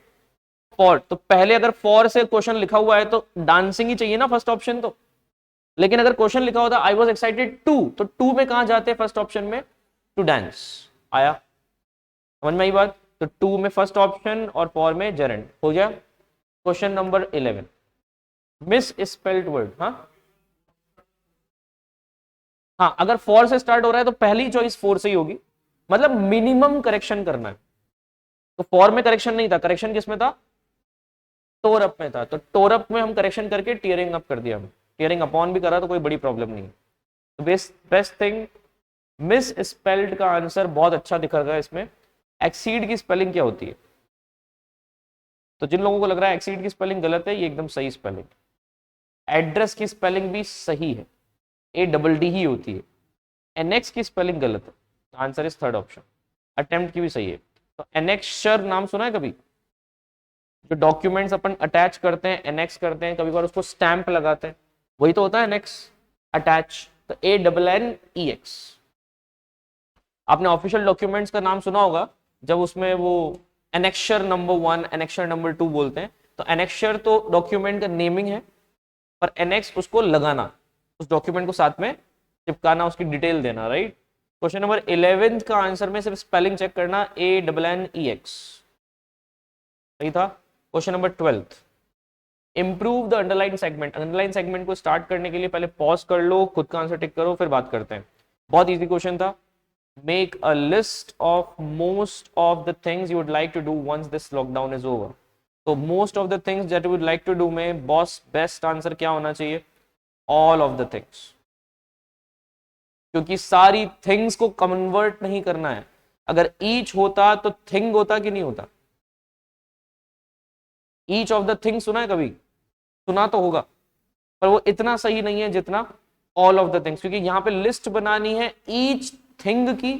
Speaker 1: for. तो पहले अगर फॉर से क्वेश्चन लिखा हुआ है तो डांसिंग ही चाहिए ना फर्स्ट ऑप्शन तो। लेकिन अगर क्वेश्चन लिखा होता आई वॉज एक्साइटेड टू, तो टू में कहां जाते हैं? फर्स्ट ऑप्शन में, टू डांस। आया समझ में आई बात? तो 2 में फर्स्ट ऑप्शन और 4 में जेरेंट हो गया। Question number 11, miss spelled word. हाँ हाँ, अगर 4 से स्टार्ट हो रहा है तो पहली चॉइस 4 से ही होगी, मतलब मिनिमम करेक्शन करना है। तो 4 में करेक्शन नहीं था, करेक्शन किस में था? टोर अप में था। तो टोर अप में हम करेक्शन करके टीयरिंग अप कर दिया, हम टीयरिंग अपॉन भी करा तो कोई बड़ी प्रॉब्लम नहीं है। तो बेस्ट थिंग, मिस स्पेल्ड का आंसर बहुत अच्छा दिख रहा है इसमें। एक्सीड की स्पेलिंग क्या होती है? तो जिन लोगों को लग रहा है एक्सीड की स्पेलिंग गलत है, ये एकदम सही स्पेलिंग। एड्रेस की स्पेलिंग भी सही है, ADD ही होती है। एनेक्स की स्पेलिंग गलत है, answer is third option. Attempt की भी सही है। तो एनेक्सचर नाम सुना है कभी? जो डॉक्यूमेंट्स अपन अटैच करते हैं, एनेक्स करते हैं, कभी बार उसको स्टैंप लगाते हैं, वही तो होता है एनेक्स, अटैच। तो ANNEX। आपने ऑफिशियल डॉक्यूमेंट्स का नाम सुना होगा, जब उसमें वो एनेक्शर नंबर 1, एनेक्शर नंबर 2 बोलते हैं। तो एनेक्शर तो डॉक्यूमेंट का नेमिंग है, पर एनेक्स उसको लगाना, उस डॉक्यूमेंट को साथ में चिपकाना, उसकी डिटेल देना, राइट। क्वेश्चन नंबर 11 का आंसर में सिर्फ स्पेलिंग चेक करना, ANNEX सही था। Question number 12, improve the underline segment. Underline segment को स्टार्ट करने के लिए पहले पॉज कर लो, खुद का आंसर टिक करो, फिर बात करते हैं। बहुत इजी क्वेश्चन था। Make a list of most of the things you would like to do once this lockdown is over. तो most of the things that you would like to do में boss best answer क्या होना चाहिए? All of the things, क्योंकि सारी things को convert नहीं करना है। अगर ईच होता तो थिंग होता कि नहीं होता? ईच ऑफ द थिंग्स सुना है कभी? सुना तो होगा, पर वो इतना सही नहीं है जितना ऑल ऑफ द थिंग्स, क्योंकि यहां पे लिस्ट बनानी है ईच थिंग की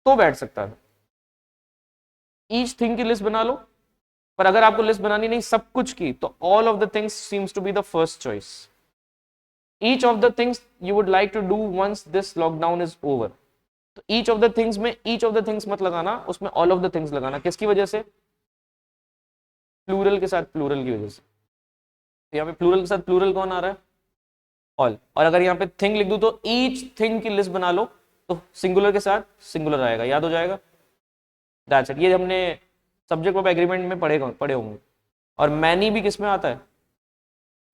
Speaker 1: तो बैठ सकता है। ईच थिंग की लिस्ट बना लो, पर अगर आपको लिस्ट बनानी नहीं सब कुछ की, तो all of the things seems to be the first choice. Each of the things you would like to do once this lockdown is over. तो ईच ऑफ द थिंग्स में ईच ऑफ द थिंग्स मत लगाना, उसमें all of the things लगाना। किसकी वजह से? Plural के साथ प्लूरल की वजह से। तो यहाँ पे प्लूरल के साथ प्लूरल कौन आ रहा है? ऑल। और अगर यहाँ पे थिंग लिख दूं तो ईच थिंग की लिस्ट बना लो, तो सिंगुलर के साथ सिंगुलर आएगा, याद हो जाएगा। That's it. ये हमने सब्जेक्ट ऑफ एग्रीमेंट में पढ़े होंगे। और मैनी भी किस में आता है?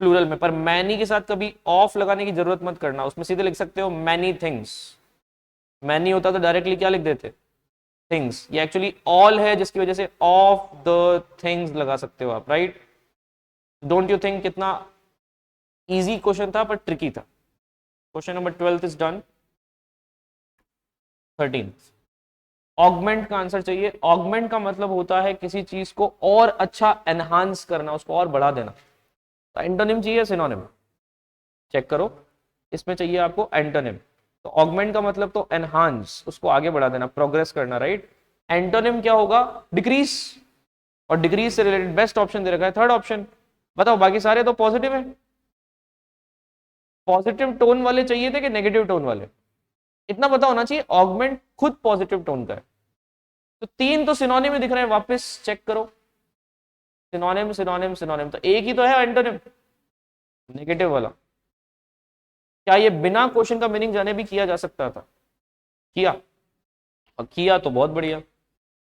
Speaker 1: प्लूरल में। पर मैनी के साथ कभी ऑफ लगाने की जरूरत मत करना, उसमें सीधे लिख सकते हो मैनी थिंग्स। मैनी होता तो डायरेक्टली क्या लिख देते? थिंग्स। ये एक्चुअली ऑल है, जिसकी वजह से ऑफ द थिंग्स लगा सकते हो आप, राइट। डोंट यू थिंक कितना इजी क्वेश्चन था, पर ट्रिकी था। Question number 12 is done. 13, augment का आंसर चाहिए। ऑगमेंट का मतलब होता है किसी चीज को और अच्छा एनहांस करना, उसको और बढ़ा देना। तो एंटोनिम चाहिए, सिनोनिम? चेक करो, इसमें चाहिए आपको एंटोनिम। तो ऑगमेंट का मतलब तो एनहांस, उसको आगे बढ़ा देना, प्रोग्रेस करना, राइट। एंटोनिम क्या होगा? डिक्रीज। और डिक्रीज से रिलेटेड बेस्ट ऑप्शन दे रखा है थर्ड ऑप्शन। बताओ, बाकी सारे तो पॉजिटिव है। पॉजिटिव टोन वाले चाहिए थे कि नेगेटिव टोन वाले? इतना पता होना चाहिए ऑगमेंट खुद पॉजिटिव टोन का है। तो 3 तो सिनोनिम में दिख रहे हैं, वापस चेक करो। सिनोनिम सिनोनिम सिनोनिम, तो एक ही तो है एंटोनिम, नेगेटिव वाला। क्या ये बिना क्वेश्चन का मीनिंग जाने भी किया जा सकता था? किया, और किया तो बहुत बढ़िया।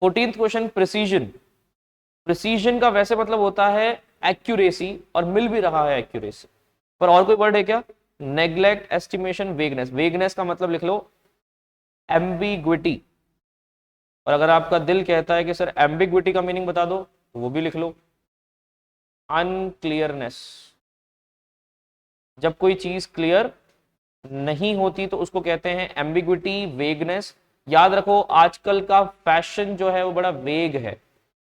Speaker 1: 14th question, precision. प्रिसीजन का वैसे मतलब होता है एक्यूरेसी, और मिल भी रहा है एक्यूरेसी, पर और कोई वर्ड है क्या? Neglect, estimation, vagueness. वेगनेस का मतलब लिख लो एम्बिग्विटी। और अगर आपका दिल कहता है कि सर एम्बिग्विटी का मीनिंग बता दो, तो वो भी लिख लो अनक्लियरनेस। जब कोई चीज क्लियर नहीं होती तो उसको कहते हैं एम्बिग्विटी, वेगनेस। याद रखो, आजकल का फैशन जो है वो बड़ा वेग है,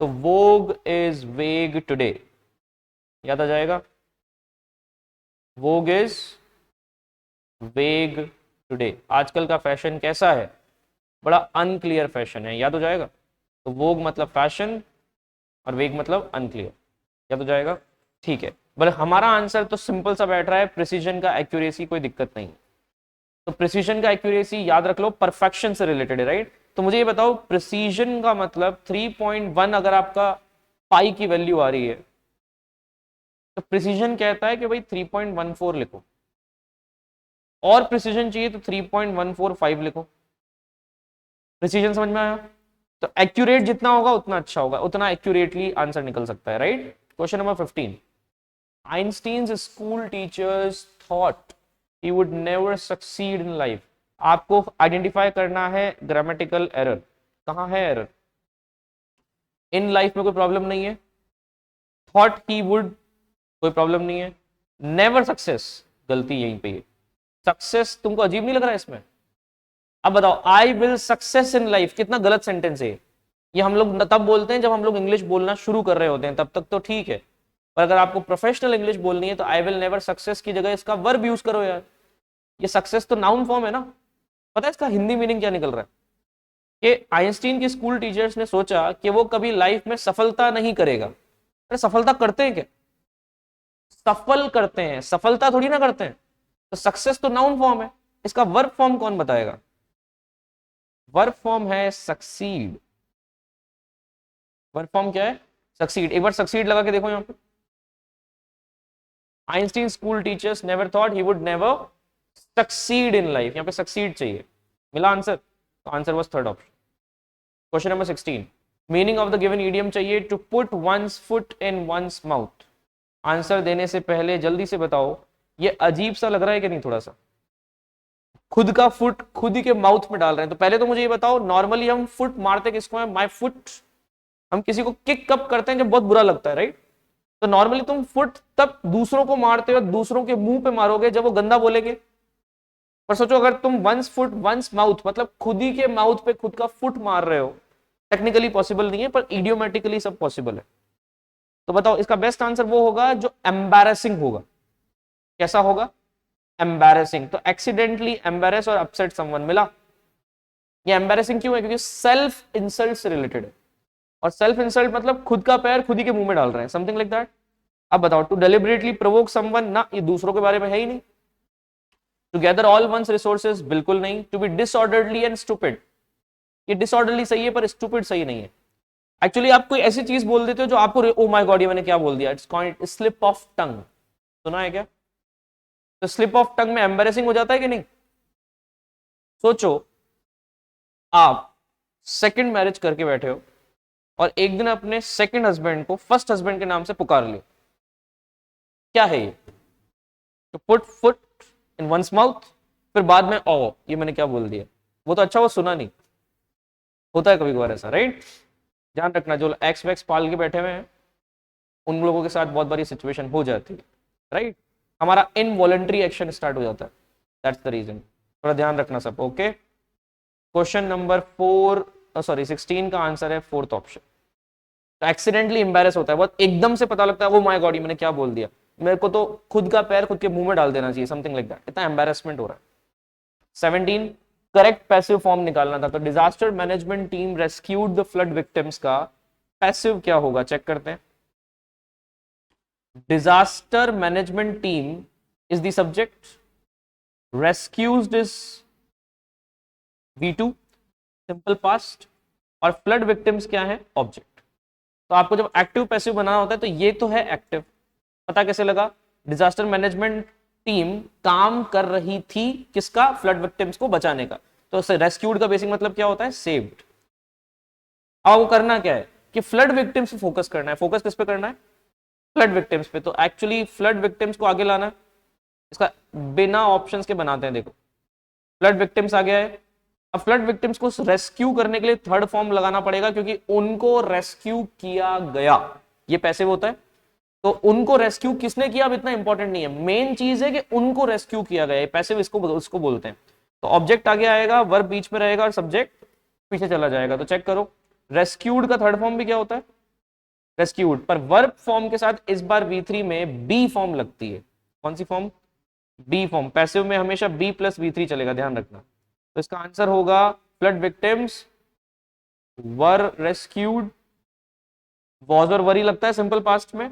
Speaker 1: तो वोग इज वेग टुडे, याद आ जाएगा। वोग इज वेग टुडे। आजकल का फैशन कैसा है? बड़ा अनक्लियर फैशन है, याद हो जाएगा। तो वोग मतलब फैशन, और वेग मतलब अनक्लियर, याद हो जाएगा। ठीक है, बट हमारा आंसर तो सिंपल सा बैठ रहा है, प्रिसीजन का एक्यूरेसी, कोई दिक्कत नहीं। तो प्रिसीजन का एक्यूरेसी याद रख लो, परफेक्शन से रिलेटेड है, राइट। तो मुझे ये बताओ, प्रिसीजन का मतलब 3.1 अगर आपका पाई की वैल्यू आ रही है, तो प्रिसीजन कहता है कि भाई 3.14 लिखो, और प्रिसीजन चाहिए तो 3.145 लिखो। प्रिसीजन समझ में आया? तो एक्यूरेट जितना होगा उतना अच्छा होगा, उतना एक्यूरेटली आंसर निकल सकता है, right. Question number 15, Einstein's school teachers thought he would never succeed in life. आपको आइडेंटिफाई करना है ग्रामेटिकल एरर, कहां है एरर। इन लाइफ में कोई प्रॉब्लम नहीं है, थॉट ही वुड कोई प्रॉब्लम नहीं है, नेवर सक्सेस गलती यहीं पे है। सक्सेस तुमको अजीब नहीं लग रहा है इसमें? अब बताओ, I will success in life कितना गलत सेंटेंस है ये। हम लोग तब बोलते हैं जब हम लोग इंग्लिश बोलना शुरू कर रहे होते हैं, तब तक तो ठीक है, पर अगर आपको प्रोफेशनल इंग्लिश बोलनी है तो आई विल नेवर सक्सेस की जगह इसका वर्ब यूज करो यार। ये सक्सेस तो नाउन फॉर्म है ना। पता है इसका हिंदी मीनिंग क्या निकल रहा है? कि आइंस्टीन के स्कूल टीचर्स ने सोचा कि वो कभी लाइफ में सफलता नहीं करेगा। अरे सफलता करते हैं क्या? सफल करते हैं, सफलता थोड़ी ना करते हैं। तो सक्सेस तो नाउन फॉर्म है, इसका वर्ब फॉर्म कौन बताएगा? वर्ब फॉर्म है सक्सीड। वर्ब फॉर्म क्या है? सक्सीड। एक बार सक्सीड लगा के देखो यहां पे। Einstein school teachers never thought he would never succeed in life, यहां पे सक्सीड चाहिए, मिला आंसर। तो answer was third option. Question number 16, meaning of the given idiom चाहिए, to put one's foot in one's mouth. Answer देने से पहले जल्दी से बताओ, ये अजीब सा लग रहा है कि नहीं? थोड़ा सा खुद का फुट खुद ही के माउथ में डाल रहे हैं। तो पहले तो मुझे ये बताओ, नॉर्मली हम फुट मारते किसको है? My foot. हम किसी को किक कब करते हैं? जब बहुत बुरा लगता है, राइट। तो नॉर्मली तुम फुट तब दूसरों को मारते हो, दूसरों के मुंह पे मारोगे जब वो गंदा बोलेंगे। पर सोचो, अगर तुम वंस फुट वंस माउथ, मतलब खुद ही के माउथ पे खुद का फुट मार रहे हो, टेक्निकली पॉसिबल नहीं है पर इडियोमेटिकली सब पॉसिबल है। तो बताओ, इसका बेस्ट आंसर वो होगा जो एम्बैरेसिंग होगा। कैसा होगा? एम्बैरेसिंग। तो एक्सीडेंटली एम्बैरेस और अपसेट समवन मिला। ये एम्बैरेसिंग क्यों है? क्योंकि सेल्फ इंसल्ट से रिलेटेड है, और सेल्फ इंसल्ट मतलब खुद का पैर खुद ही के मुंह में डाल रहे हैं, समथिंग लाइक दैट। अब बताओ, टू डेलिबरेटली प्रोवोक समवन, ना, ये दूसरों के बारे में है ही नहीं। To gather all one's resources, बिल्कुल नहीं। To be disorderly and stupid, ये डिसऑर्डरली सही है पर स्टूपिड सही नहीं है। एक्चुअली आप कोई ऐसी चीज बोल देते हो जो आपको, ओ माय गॉड ये मैंने क्या बोल दिया, it's called slip of tongue. सुना है क्या? तो स्लिप ऑफ टंग में एम्बैरेसिंग हो जाता है कि नहीं? सोचो, आप सेकंड मैरिज करके बैठे हो और एक दिन अपने सेकंड हस्बैंड को फर्स्ट हस्बैंड के नाम से पुकार लियो। क्या है ये? तो put foot in one's mouth, फिर बाद में ओ ये मैंने क्या बोल दिया। वो तो अच्छा वो सुना नहीं। होता है कभी कभार ऐसा, राइट। ध्यान रखना, जो एक्स वैक्स पाल के बैठे हुए हैं उन लोगों के साथ बहुत बारी सिचुएशन हो जाती है, राइट। हमारा इनवॉलंटरी एक्शन स्टार्ट हो जाता है, दैट्स द रीजन। थोड़ा ध्यान रखना सब, ओके। क्वेश्चन नंबर 16 का आंसर है फोर्थ ऑप्शन। तो एक्सीडेंटली एम्बैरेस होता है, बहुत एकदम से पता लगता है, वो माय गॉड मैंने क्या बोल दिया, मेरे को तो खुद का पैर खुद के मुंह में डाल देना चाहिए, समथिंग लाइक दैट, इतना एम्बैरेसमेंट हो रहा है। 17, करेक्ट पैसिव फॉर्म निकालना था। तो disaster management team rescued the flood victims का पैसिव क्या होगा, चेक करते हैं। Disaster management team is the subject, rescues is V2 simple past, और फ्लड विक्टिम्स क्या है? ऑब्जेक्ट। तो आपको जब एक्टिव पैसिव बनाना होता है तो ये तो है एक्टिव। पता कैसे लगा? डिजास्टर मैनेजमेंट टीम काम कर रही थी किसका? फ्लड विक्टिम्स को बचाने का। तो रेस्क्यूड का बेसिक मतलब क्या होता है? सेव्ड। अब वो करना क्या है कि फ्लड विक्टिम्स पे फोकस करना है। फोकस किस पे करना है? फ्लड विक्टिम्स पे। तो एक्चुअली फ्लड विक्टिम्स को आगे लाना है। इसका बिना ऑप्शंस के बनाते हैं, देखो फ्लड विक्टिम्स आ गया है। अब फ्लड विक्टिम्स को रेस्क्यू करने के लिए थर्ड फॉर्म लगाना पड़ेगा, क्योंकि उनको रेस्क्यू किया गया, ये पैसिव होता है। तो उनको रेस्क्यू किसने किया अब इतना इंपॉर्टेंट नहीं है, मेन चीज है कि उनको रेस्क्यू किया गया, पैसिव इसको उसको बोलते हैं। तो ऑब्जेक्ट आगे आएगा, वर्ब बीच में रहेगा और सब्जेक्ट पीछे चला जाएगा। तो चेक करो, रेस्क्यूड का थर्ड फॉर्म भी क्या होता है? रेस्क्यूड, पर वर्ब फॉर्म के साथ इस बार V3 में बी फॉर्म लगती है। कौन सी फॉर्म? Be form. पैसिव में हमेशा बी प्लस V3 चलेगा, ध्यान रखना। तो इसका आंसर होगा flood victims were rescued. Was और वरी लगता है सिंपल पास्ट में।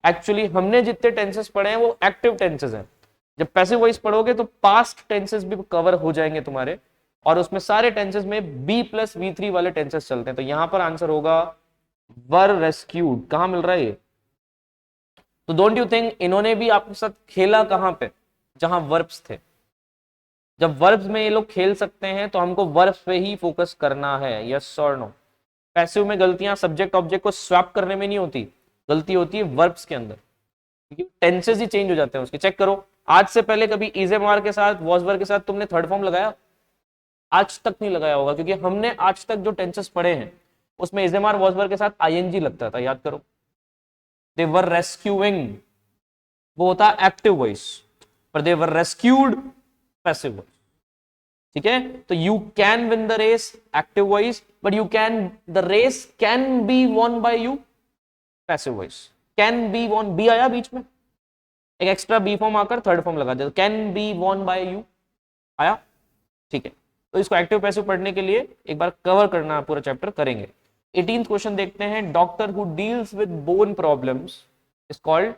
Speaker 1: एक्चुअली हमने जितने टेंसेस पढ़े हैं वो एक्टिव टेंसेस हैं। जब पैसिव वॉइस पढ़ोगे तो पास्ट टेंसेस भी कवर हो जाएंगे तुम्हारे, और उसमें सारे टेंसेस में बी प्लस V3 वाले टेंसेस चलते हैं। तो यहां पर आंसर होगा वर रेस्क्यूड। कहां मिल रहा है ये? तो डोंट यू थिंक इन्होंने भी आपके साथ खेला कहां पे? जहां वर्ब्स थे। जब वर्ब्स में ये लोग खेल सकते हैं तो हमको वर्ब्स पे ही फोकस करना है, यस और नो? पैसिव में गलतियां सब्जेक्ट ऑब्जेक्ट को स्वैप करने में नहीं होती, गलती होती है वर्ब्स के अंदर, क्योंकि टेंसेस ही चेंज हो जाते हैं उसके। चेक करो, आज से पहले कभी इजेमार के साथ वॉसवर के साथ तुमने थर्ड फॉर्म लगाया? आज तक नहीं लगाया होगा, क्योंकि हमने आज तक जो टेंसेस पढ़े हैं उसमें इजेमार वॉसवर के साथ आईएनजी लगता था, याद करो। दे वर रेस्क्यूइंग, वो होता है एक्टिव वॉइस, पर they were rescued passive voice. ठीक है, तो you can win the race active voice, but you can, the race can be won by you passive voice. Can be won, be आया बीच में, एक एक्स्ट्रा बी फॉर्म आकर third form लगा दिया, can be won by you आया। ठीक है, तो इसको एक्टिव पैसिव पढ़ने के लिए एक बार कवर करना, पूरा चैप्टर करेंगे। 18th क्वेश्चन देखते हैं। Doctor who deals with bone problems is called,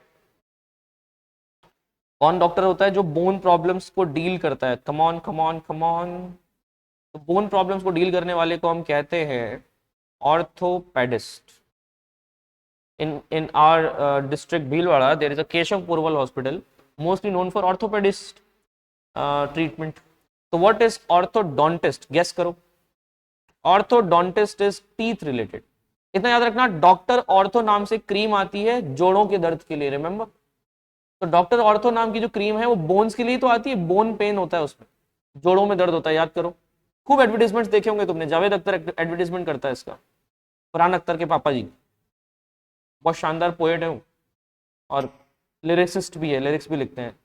Speaker 1: कौन डॉक्टर होता है जो बोन प्रॉब्लम्स को डील करता है? Come on come on come on. तो बोन प्रॉब्लम्स को डील करने वाले को हम कहते हैं orthopaedist. in our district Bhilwara there is a Keshav Purval hospital mostly known for orthopedist treatment. So what is orthodontist? Guess करो। orthodontist is teeth related। इतना याद रखना, डॉक्टर ऑर्थो नाम से क्रीम आती है जोड़ों के दर्द के लिए, रिमेंबर। तो डॉक्टर ऑर्थो नाम की जो क्रीम है वो बोन्स के लिए तो आती है, बोन पेन होता है उसमें, जोड़ों में दर्द होता है, याद करो। खूब एडवर्टीजमेंट्स देखे होंगे तुमने, जावेद अख्तर एडवर्टीजमेंट करता है इसका, फरहान अख्तर के पापा जी, बहुत शानदार पोएट है और लिरिसिस्ट भी है, लिरिक्स भी लिखते हैं।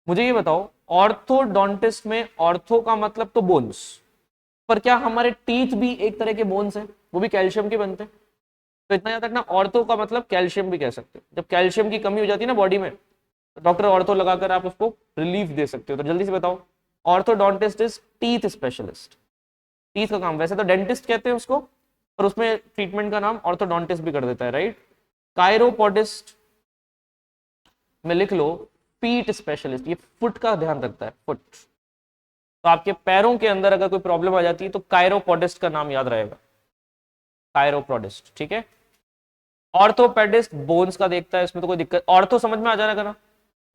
Speaker 1: मुझे ये बताओ, ऑर्थोडोंटिस्ट में ऑर्थो का मतलब तो बोन्स, पर क्या हमारे टीथ भी एक तरह के बोन्स हैं? वो भी कैल्शियम के बनते हैं। तो इतना याद रखना, ऑर्थो का मतलब कैल्शियम भी कह सकते हो। जब कैल्शियम की कमी हो जाती है ना बॉडी में, तो डॉक्टर ऑर्थो लगाकर आप उसको रिलीफ दे सकते हो। तो जल्दी से बताओ, orthodontist is teeth specialist, teeth का काम। वैसे तो डेंटिस्ट कहते हैं उसको, पर उसमें ट्रीटमेंट का नाम ऑर्थोडोंटिस्ट भी कर देता है, राइट। कायरोपोडिस्ट में लिख लो फीट स्पेशलिस्ट, ये फुट का ध्यान रखता है, फुट। तो आपके पैरों के अंदर अगर कोई प्रॉब्लम आ जाती है तो कायरोपोडिस्ट का नाम याद रहेगा, कायरोपोडिस्ट। ठीक है, ऑर्थोपेडिस्ट बोन्स का देखता है, इसमें तो कोई दिक्कत, ऑर्थो समझ में आ जाना करना,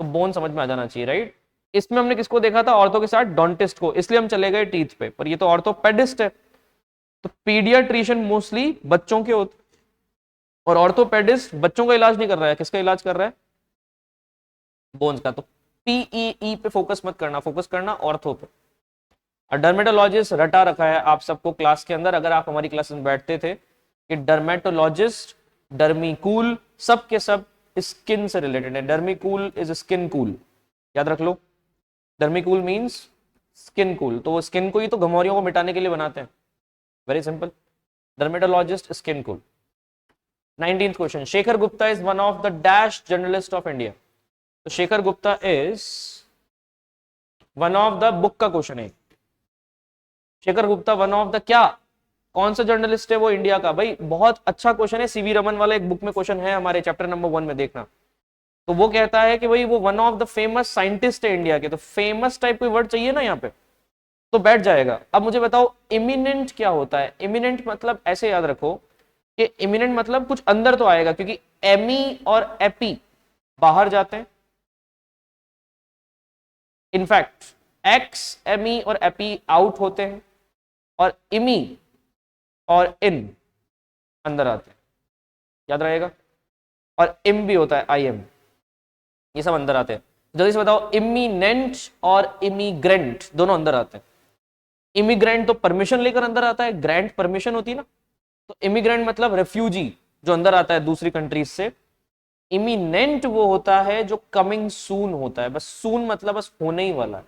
Speaker 1: तो बोन समझ में आ जाना चाहिए, राइट। इसमें हमने किसको देखा था? ऑर्थो के साथ डोंटिस्ट को, इसलिए हम चले गए टीथ पे, पर ये तो ऑर्थोपेडिस्ट है। तो पीडियाट्रिशियन मोस्टली बच्चों के होते, और ऑर्थोपेडिस्ट बच्चों का इलाज नहीं कर रहा है, किसका इलाज कर रहा है? बोन्स का। तो पीईई पे फोकस मत करना, फोकस करना ऑर्थो पे। और डर्मेटोलॉजिस्ट रटा रखा है आप सबको क्लास के अंदर, अगर आप हमारी क्लास में बैठते थे, कि डर्मेटोलॉजिस्ट, डर्मीकूल, सब के सब स्किन से रिलेटेड है। डर्मीकूल इज स्किन कूल, याद रख लो। डर्मीकूल मींस स्किन कूल, तो वो स्किन को ही तो घमौरियों को मिटाने के लिए बनाते हैं, very simple. Dermatologist skin cool. 19th question, Shekhar Gupta is one of the dash journalist of India. तो Shekhar Gupta is one of the, book का क्वेश्चन है, Shekhar Gupta one of the क्या, कौन सा जर्नलिस्ट है वो इंडिया का? भाई बहुत अच्छा क्वेश्चन है, सीवी रमन वाला एक बुक में क्वेश्चन है हमारे चैप्टर नंबर 1 में, देखना। तो वो कहता है कि भाई वो one of the famous scientist है इंडिया के। तो फेमस टाइप कोई वर्ड चाहिए ना यहाँ पे, तो बैठ जाएगा। अब मुझे बताओ इमिनेंट क्या होता है? इमिनेंट मतलब ऐसे याद रखो कि इमिनेंट मतलब कुछ अंदर तो आएगा, क्योंकि एमी और एपी बाहर जाते हैं। इनफैक्ट एक्स, एमी और एपी आउट होते हैं, और इमी और इन अंदर आते हैं, याद रहेगा। और इम भी होता है, आई एम, ये सब अंदर आते हैं। जल्दी से बताओ, इमिनेंट और इमिग्रेंट दोनों अंदर आते हैं। इमिग्रेंट तो परमिशन लेकर अंदर आता है, ग्रांट परमिशन होती है ना। तो इमिग्रेंट मतलब रेफ्यूजी जो अंदर आता है दूसरी कंट्रीज से। इमिनेंट वो होता है जो कमिंग सून होता है, बस सून मतलब बस होने ही वाला है।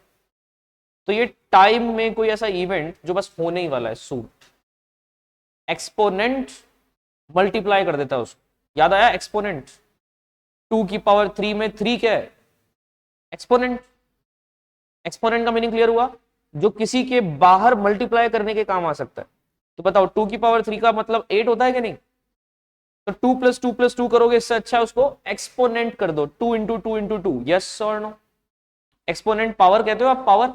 Speaker 1: तो ये टाइम में कोई ऐसा इवेंट जो बस होने ही वाला है, सून। एक्सपोनेंट मल्टीप्लाई कर देता है उसको, याद आया एक्सपोनेंट? 2 की पावर 3 में 3 क्या है? एक्सपोनेंट। एक्सपोनेंट का मीनिंग क्लियर हुआ? जो किसी के बाहर मल्टीप्लाई करने के काम आ सकता है। तो बताओ 2 की पावर 3 का मतलब 8 होता है कि नहीं? तो 2 + 2 + 2 करोगे, इससे अच्छा उसको एक्सपोनेंट कर दो, 2 × 2 × 2, यस और नो? एक्सपोनेंट पावर कहते हो आप, पावर,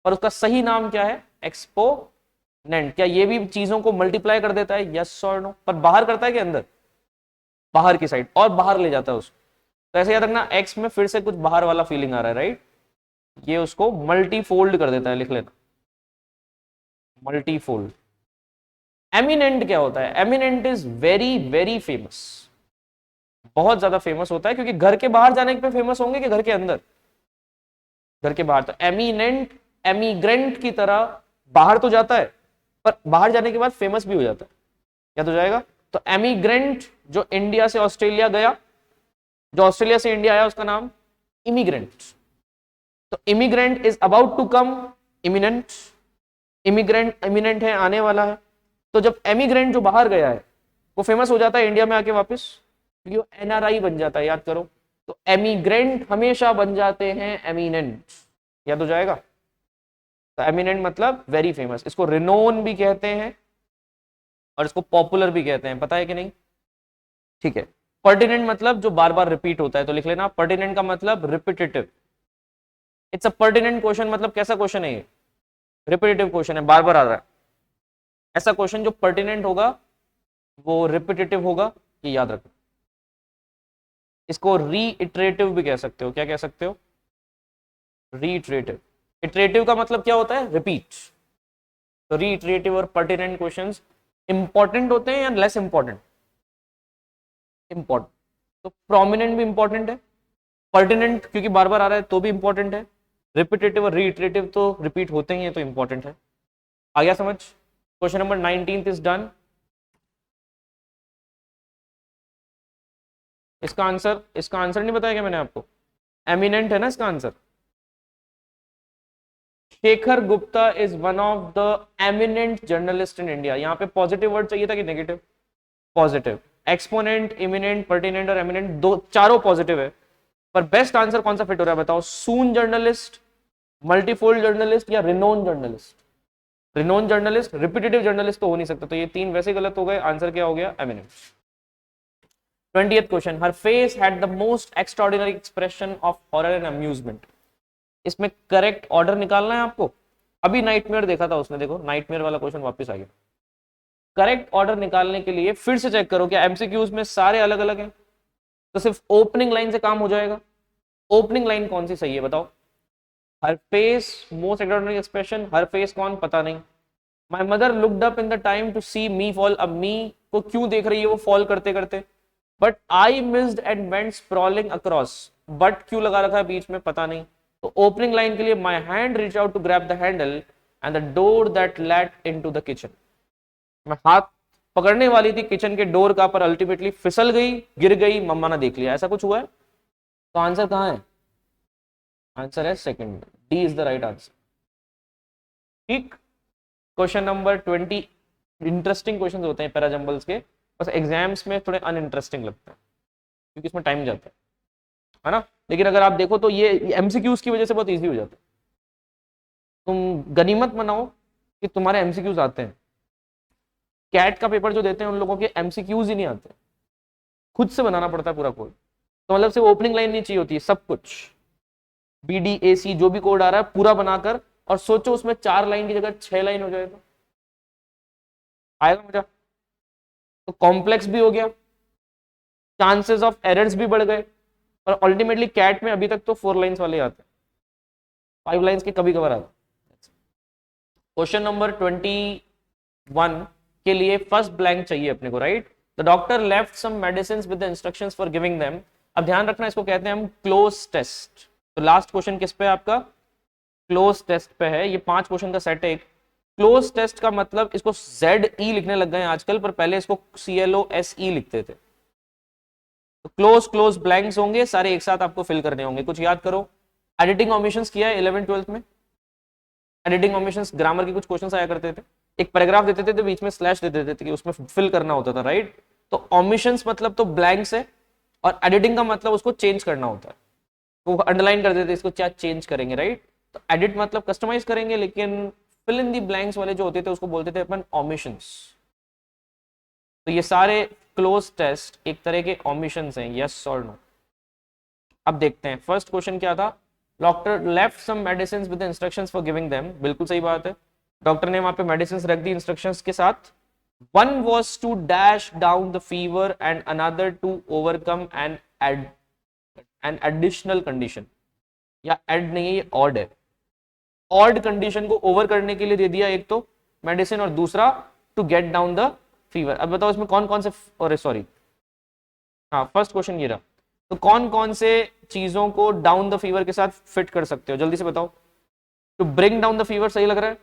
Speaker 1: पर उसका सही नाम क्या है? एक्सपोनेंट। क्या ये भी चीजों को मल्टीप्लाई कर देता है? यस और नो? पर बाहर करता है कि अंदर? बाहर की साइड, और बाहर ले जाता है उसको। तो ऐसे याद रखना, एक्स में फिर से कुछ बाहर वाला फीलिंग आ रहा है, राइट। ये उसको मल्टीफोल्ड कर देता है, लिख लेना, मल्टीफोल्ड। एमिनेंट क्या होता है? Eminent is very very famous, बहुत ज्यादा फेमस होता है, क्योंकि घर के बाहर जाने पे फेमस होंगे कि घर के अंदर? घर के बाहर। तो एमिनेंट एमिग्रेंट की तरह बाहर तो जाता है, पर बाहर जाने के बाद फेमस भी हो जाता है। क्या तो जाएगा? तो एमिग्रेंट जो इंडिया से ऑस्ट्रेलिया गया, जो ऑस्ट्रेलिया से इंडिया आया, उसका नाम इमिग्रेंट। तो immigrant is about to come, imminent. Immigrant imminent है, आने वाला है। तो जब एमिग्रेंट जो बाहर गया है वो फेमस हो जाता है इंडिया में आके वापस, क्योंकि वो एनआरआई बन जाता है, याद करो। तो एमिग्रेंट हमेशा बन जाते हैं एमिनेंट। याद हो जाएगा? तो एमिनेंट मतलब वेरी फेमस, इसको रिनोन भी कहते हैं और इसको पॉपुलर भी कहते हैं, पता है कि नहीं? ठीक है। पर्टिनेंट मतलब जो बार बार रिपीट होता है, तो लिख लेना पर्टिनेंट का मतलब repetitive. It's a pertinent question, मतलब कैसा क्वेश्चन है ये? रिपीटेटिव क्वेश्चन है, बार बार आ रहा है। ऐसा क्वेश्चन जो पर्टिनेंट होगा वो रिपीटेटिव होगा, ये याद रखो। इसको रीइटरेटिव भी कह सकते हो। क्या कह सकते हो? रीइटरेटिव। इटरेटिव का मतलब क्या होता है? रिपीट। तो रीइटरेटिव और पर्टिनेंट क्वेश्चंस इंपॉर्टेंट होते हैं या लेस इंपॉर्टेंट? इंपॉर्टेंट। तो प्रोमिनेंट भी इंपॉर्टेंट है, पर्टिनेंट क्योंकि बार बार आ रहा है तो भी इंपॉर्टेंट है, रिपीटेटिव और रीइटरेटिव तो रिपीट होते ही हैं तो इंपॉर्टेंट है। आ गया समझ? Question number 19 is done. इसका आंसर नहीं बताया क्या मैंने आपको? एमिनेंट है ना इसका answer. Shekhar Gupta is one of the eminent journalist in India. यहाँ पे पॉजिटिव वर्ड चाहिए था कि negative? Positive. Exponent, imminent, pertinent और एमिनेंट, दो चारों पॉजिटिव है। पर बेस्ट आंसर कौन सा फिट हो रहा है बताओ? सून जर्नलिस्ट, मल्टीफोल्ड जर्नलिस्ट या renowned journalist? Renowned journalist. Repetitive journalist तो हो नहीं सकता, तो ये तीन वैसे गलत हो गए। आंसर क्या हो गया? Eminent. 20th question, her face had the most extraordinary expression of horror and amusement. इसमें करेक्ट ऑर्डर निकालना है आपको। अभी नाइटमेयर देखा था उसने, देखो नाइटमेयर वाला क्वेश्चन वापस आ गया। करेक्ट ऑर्डर निकालने के लिए फिर से चेक करो क्या एमसीक्यूज में सारे अलग अलग हैं, तो सिर्फ ओपनिंग लाइन से काम हो जाएगा। ओपनिंग लाइन कौन सी सही है बताओ? Her face most extraordinary expression, her face कौन पता नहीं। My mother looked up in the time to see me fall. अब मी को क्यों देख रही है वो फॉल करते करते? But I missed and went sprawling across. But क्यों लगा रखा है बीच में? पता नहीं। तो ओपनिंग लाइन के लिए my hand reach out to grab the handle and the door that led into the kitchen. मैं हाथ पकड़ने वाली थी किचन के डोर का, पर अल्टीमेटली फिसल गई, गिर गई, मम्मा ने देख लिया। ऐसा कुछ हुआ है? तो आंसर कहां है? आंसर है second, D is the right answer. ठीक। क्वेश्चन नंबर 20 इंटरेस्टिंग क्वेश्चन होते हैं पैराजंबल्स के, बस एग्जाम्स में थोड़े अनइंटरेस्टिंग लगते हैं क्योंकि इसमें टाइम जाता है ना। लेकिन अगर आप देखो तो ये एमसीक्यूज की वजह से बहुत इजी हो जाता है। तुम गनीमत मनाओ कि तुम्हारे एमसीक्यूज आते हैं। कैट का पेपर जो देते हैं उन लोगों के एमसीक्यूज ही नहीं आते, खुद से बनाना पड़ता है पूरा कोड। तो मतलब सिर्फ ओपनिंग लाइन नहीं चाहिए होती है, सब कुछ BDAC जो भी कोड आ रहा है पूरा बनाकर, और सोचो उसमें 4 लाइन की जगह 6 लाइन हो जाए तो आएगा मजा। तो कॉम्प्लेक्स भी हो गया, चांसेस ऑफ एरर्स भी बढ़ गए, और अल्टीमेटली कैट में अभी तक तो 4 लाइन्स वाले आते हैं, 5 लाइन्स के कभी कभार आते। क्वेश्चन नंबर 21 के लिए फर्स्ट ब्लैंक चाहिए अपने को, right? The doctor left some medicine with the instructions for giving them. अब ध्यान रखना, इसको कहते हैं हम क्लोज टेस्ट। तो लास्ट क्वेश्चन किस पे है आपका? क्लोज टेस्ट पे है। ये 5 क्वेश्चन का सेट है। एक क्लोज टेस्ट का मतलब, इसको ZE लिखने लग गए आजकल, पर पहले इसको CLOSE लिखते थे। तो क्लोज क्लोज ब्लैंक्स होंगे सारे एक साथ, आपको फिल करने होंगे। कुछ याद करो। एडिटिंग ऑमिशंस किया है 11th 12th में? एडिटिंग ऑमिशंस ग्रामर के कुछ क्वेश्चंस आया करते थे, एक पैराग्राफ देते थे तो बीच में स्लैश दे देते थे कि उसमें फिल करना होता था, राइट? तो ऑमिशंस मतलब तो ब्लैंक्स है, और एडिटिंग का मतलब उसको चेंज करना होता है। वो अंडरलाइन कर देते इसको क्या चेंज करेंगे, राइट? तो एडिट मतलब कस्टमाइज करेंगे, लेकिन फिल इन दी ब्लैंक्स वाले जो होते थे उसको बोलते थे अपन ऑमिशंस। तो ये सारे क्लोज टेस्ट एक तरह के ऑमिशंस हैं, यस और नो। अब देखते हैं फर्स्ट क्वेश्चन क्या था। Doctor left some medicine with instructions for giving them. बिल्कुल सही बात है, डॉक्टर ने वहां पे मेडिसिन रख दी इंस्ट्रक्शंस के साथ। One was to dash down the fever and another to overcome an additional condition. या एड नहीं है, ये ऑड है। ऑड कंडीशन को ओवर करने के लिए दे दिया एक तो मेडिसिन, और दूसरा to get down the fever. अब बताओ इसमें कौन कौन से, अरे सॉरी, हाँ फर्स्ट क्वेश्चन ये रहा, तो कौन कौन से चीजों को डाउन द फीवर के साथ फिट कर सकते हो, जल्दी से बताओ। To bring down the fever सही लग रहा है,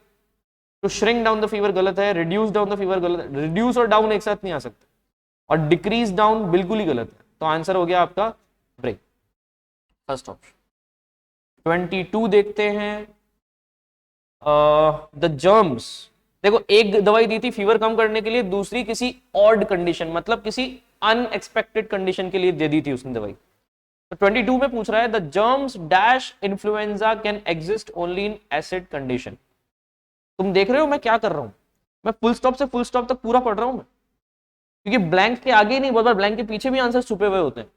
Speaker 1: to shrink down the fever गलत है, रिड्यूस डाउन द फीवर गलत है, रिड्यूस और डाउन एक साथ नहीं आ सकते, और डिक्रीज डाउन बिल्कुल ही गलत है। तो आंसर हो गया आपका ब्रिंग, फर्स्ट ऑप्शन। 22 देखते हैं, द जर्म्स। देखो एक दवाई दी थी फीवर कम करने के लिए, दूसरी किसी ऑड कंडीशन, मतलब किसी अनएक्सपेक्टेड कंडीशन के लिए दे दी थी उसने दवाई। तो 22 में पूछ रहा है, the germs dash influenza can exist only in acid condition. तुम देख रहे हो मैं क्या कर रहा हूं, मैं फुल स्टॉप से फुल स्टॉप तक पूरा पढ़ रहा हूं मैं, क्योंकि ब्लैंक के आगे ही नहीं, बहुत बार ब्लैंक के पीछे भी आंसर छुपे हुए होते हैं।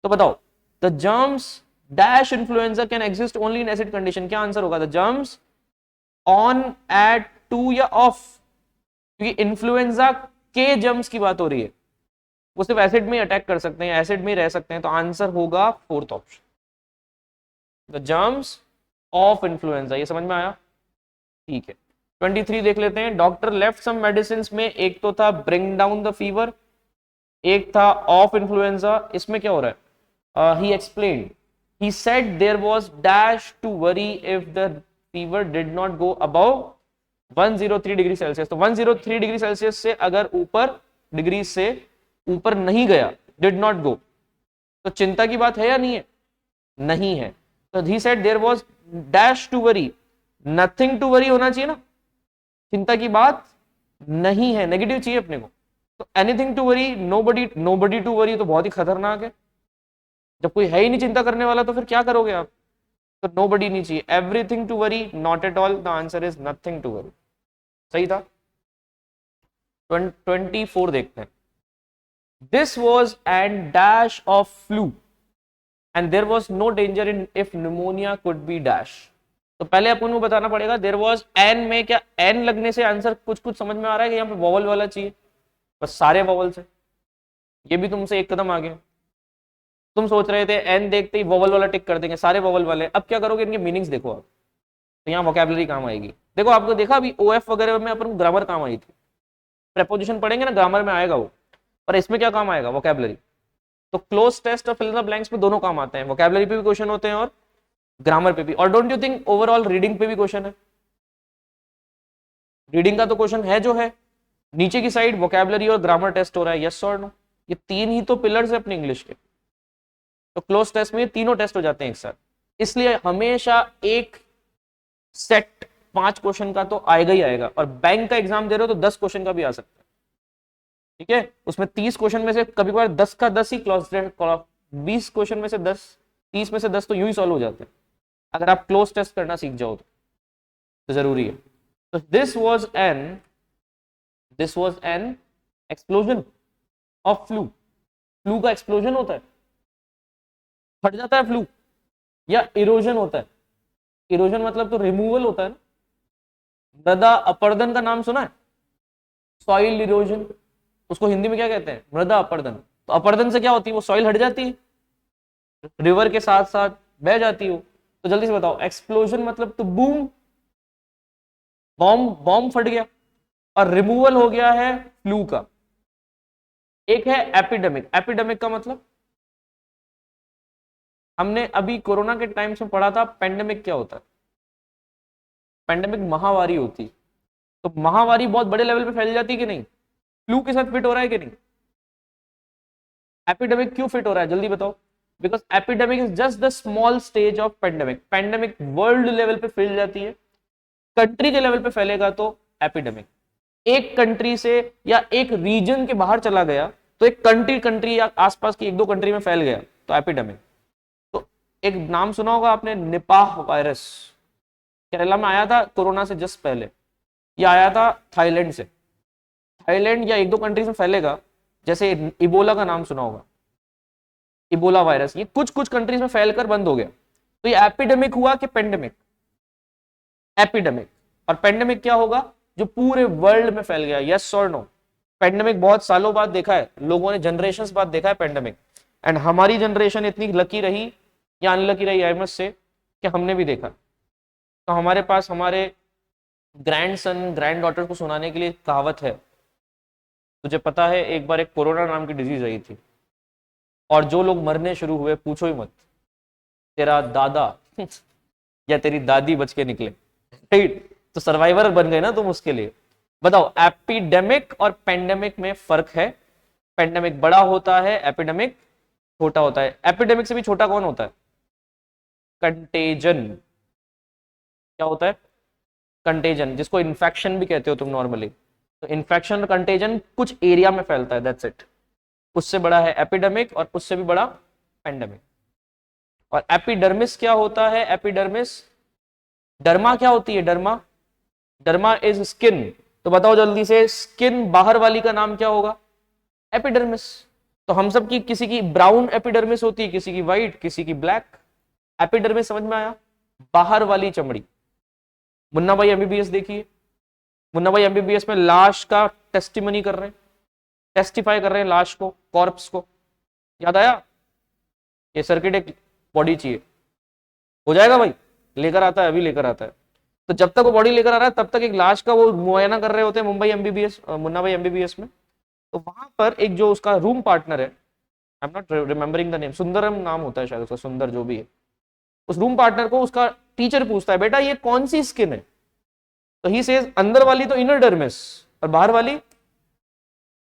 Speaker 1: तो बताओ, the germs dash influenza can exist only in acid condition, क्या आंसर होगा? The germs on, at, to या ऑफ, क्योंकि इन्फ्लुएंजा के जर्म्स की बात हो रही है, वो सिर्फ एसिड में अटैक कर सकते हैं, एसिड में रह सकते हैं। तो आंसर होगा fourth option, the germs of influenza. ये समझ में आया? ठीक है। 23 देख लेते हैं, डॉक्टर लेफ्ट सम मेडिसिन में एक तो था ब्रिंग डाउन द फीवर, एक था ऑफ इन्फ्लुएंजा। इसमें क्या हो रहा है? ही explained, he said there was dash to worry if the fever did not go above 103 degree Celsius. तो 103 डिग्री सेल्सियस से अगर ऊपर डिग्री से ऊपर नहीं गया, did not go, तो चिंता की बात है या नहीं है? नहीं है। तो he said there was dash to worry, nothing to worry होना चाहिए ना, चिंता की बात नहीं है, नेगेटिव चाहिए अपने को। तो anything to worry, nobody to worry, तो बहुत ही खतरनाक है। जब कोई है ही नहीं चिंता करने वाला तो फिर क्या करोगे आप? तो नोबडी नहीं चाहिए, everything to worry, not at all, the answer is nothing to worry. सही था। 24 देखते हैं, this was and dash of flu and there was no danger in if pneumonia could be dash. तो पहले अपन को बताना पड़ेगा देर वॉज एन में, क्या एन लगने से आंसर कुछ कुछ समझ में आ रहा है कि यहाँ पे वॉवल वाला चाहिए? बस सारे वॉवल्स है, ये भी तुमसे एक कदम आगे। तुम सोच रहे थे एन देखते ही वॉवल वाला टिक कर देंगे, सारे वॉवल वाले। अब क्या करोगे, इनके मीनिंग्स देखो आप, तो यहाँ वोकैबुलरी काम आएगी। देखो आपको देखा अभी ओएफ वगैरह में अपन ग्रामर काम आई थी, प्रेपोजिशन पढ़ेंगे ना ग्रामर में आएगा वो, और इसमें क्या काम आएगा? वोकैबुलरी। तो क्लोज टेस्ट और फिल द ब्लैंक्स में दोनों काम आते हैं, वोकैबुलरी पे भी क्वेश्चन होते हैं और ग्रामर पे भी। और don't you think overall reading पे भी क्वेश्चन है? रीडिंग का तो क्वेश्चन है जो है, नीचे की साइड वोकैबुलरी और ग्रामर टेस्ट हो रहा है, यस और नो। ये तीन ही तो पिलर्स है अपने इंग्लिश के। तो क्लोज टेस्ट में तीनों टेस्ट हो जाते हैं एक साथ, इसलिए हमेशा एक सेट 5 क्वेश्चन का तो आएगा ही आएगा। और बैंक का एग्जाम दे रहे हो तो 10 क्वेश्चन का भी आ सकता है, ठीक है। उसमें 30 क्वेश्चन में से कभी कभार 10 का 10 ही क्लोज टेस्ट, 20 क्वेश्चन में से 10, 30 में से 10 तो यूं ही सॉल्व हो जाते हैं अगर आप क्लोज टेस्ट करना सीख जाओ तो जरूरी है। तो this was an explosion of flu. Flu का एक्सप्लोजन होता है, फट जाता है फ्लू, या इरोजन होता है? इरोजन मतलब तो रिमूवल होता है ना। मृदा अपर्दन का नाम सुना है? सॉइल इरोजन, उसको हिंदी में क्या कहते हैं? मृदा अपर्दन। तो अपर्दन से क्या होती है? वो सॉइल हट जाती है, रिवर के साथ साथ बह जाती हो। तो जल्दी से बताओ, एक्सप्लोजन मतलब तो बूम, बॉम्ब फट गया, और रिमूवल हो गया है फ्लू का। एक है एपिडेमिक। एपिडेमिक का मतलब हमने अभी कोरोना के टाइम से पढ़ा था, पेंडेमिक क्या होता है? पेंडेमिक महामारी होती, तो महामारी बहुत बड़े लेवल पे फैल जाती है कि नहीं? फ्लू के साथ फिट हो रहा है कि नहीं? एपिडेमिक क्यों फिट हो रहा है जल्दी बताओ? Because epidemic is just the small stage of pandemic. Pandemic world level पे फैल जाती है, कंट्री के लेवल पे फैलेगा तो एपिडेमिक। एक कंट्री से या एक रीजन के बाहर चला गया तो एक कंट्री या आसपास की 1-2 कंट्री में फैल गया तो एपिडेमिक। तो एक नाम सुना होगा आपने, निपाह वायरस, केरला में आया था कोरोना से जस्ट पहले। यह आया था थाईलैंड से। थाईलैंड या 1-2 कंट्रीज में फैलेगा, जैसे इबोला का नाम सुना होगा, इबोला वायरस, ये कुछ कुछ कंट्रीज में फैलकर बंद हो गया। तो ये एपिडेमिक हुआ कि पेंडेमिक? एपिडेमिक। और पेंडेमिक क्या होगा? जो पूरे वर्ल्ड में फैल गया, यस और नो? पेंडेमिक बहुत सालों बाद देखा है लोगों ने, जनरेशंस बाद देखा है पेंडेमिक। एंड हमारी जनरेशन इतनी लकी रही या अनलकी रही, आई मस्ट से, कि हमने भी देखा। तो हमारे पास हमारे ग्रैंड सन ग्रैंड डॉटर को सुनाने के लिए कहावत है तुझे पता है एक बार एक कोरोना नाम की डिजीज आई थी और जो लोग मरने शुरू हुए पूछो ही मत, तेरा दादा या तेरी दादी बच के निकले, राइट? तो सर्वाइवर बन गए ना तुम उसके लिए। बताओ, एपिडेमिक और पेंडेमिक में फर्क है। पेंडेमिक बड़ा होता है, एपिडेमिक छोटा होता है। एपिडेमिक से भी छोटा कौन होता है? कंटेजन। क्या होता है? कंटेजन, जिसको इन्फेक्शन भी कहते हो तुम नॉर्मली। तो इन्फेक्शन और कंटेजन कुछ एरिया में फैलता है, दैट्स इट। उससे बड़ा है एपिडेमिक और उससे भी बड़ा पेंडेमिक। और एपिडर्मिस क्या होता है? एपिडर्मिस, डर्मा क्या होती है? Derma, derma is skin. तो बताओ जल्दी से, स्किन बाहर वाली का नाम क्या होगा? एपिडर्मिस। तो हम सब की, किसी की ब्राउन एपिडर्मिस होती है, किसी की व्हाइट, किसी की ब्लैक। एपिडर्मिस समझ में आया? बाहर वाली चमड़ी। मुन्ना भाई एमबीबीएस देखिए, मुन्ना भाई एमबीबीएस में लाश का टेस्टिमनी कर रहे हैं, टेस्टिफाई कर रहे हैं लाश को, कॉर्प्स को। याद आया? ये सर्किट एक बॉडी चाहिए, हो जाएगा भाई, लेकर आता है, अभी लेकर आता है। तो जब तक वो बॉडी लेकर आ रहा है तब तक एक लाश का वो मुआयना कर रहे होते हैं मुंबई एमबीबीएस, मुन्ना भाई एमबीबीएस में। तो वहां पर एक जो उसका रूम पार्टनर है, I am not remembering the name, Sundaram नाम होता है शायद उसका, सुंदर जो भी है, उस रूम पार्टनर को उसका टीचर पूछता है, बेटा ये कौन सी स्किन है? तो ही सेज, अंदर वाली तो इनर डर्मिस और बाहर वाली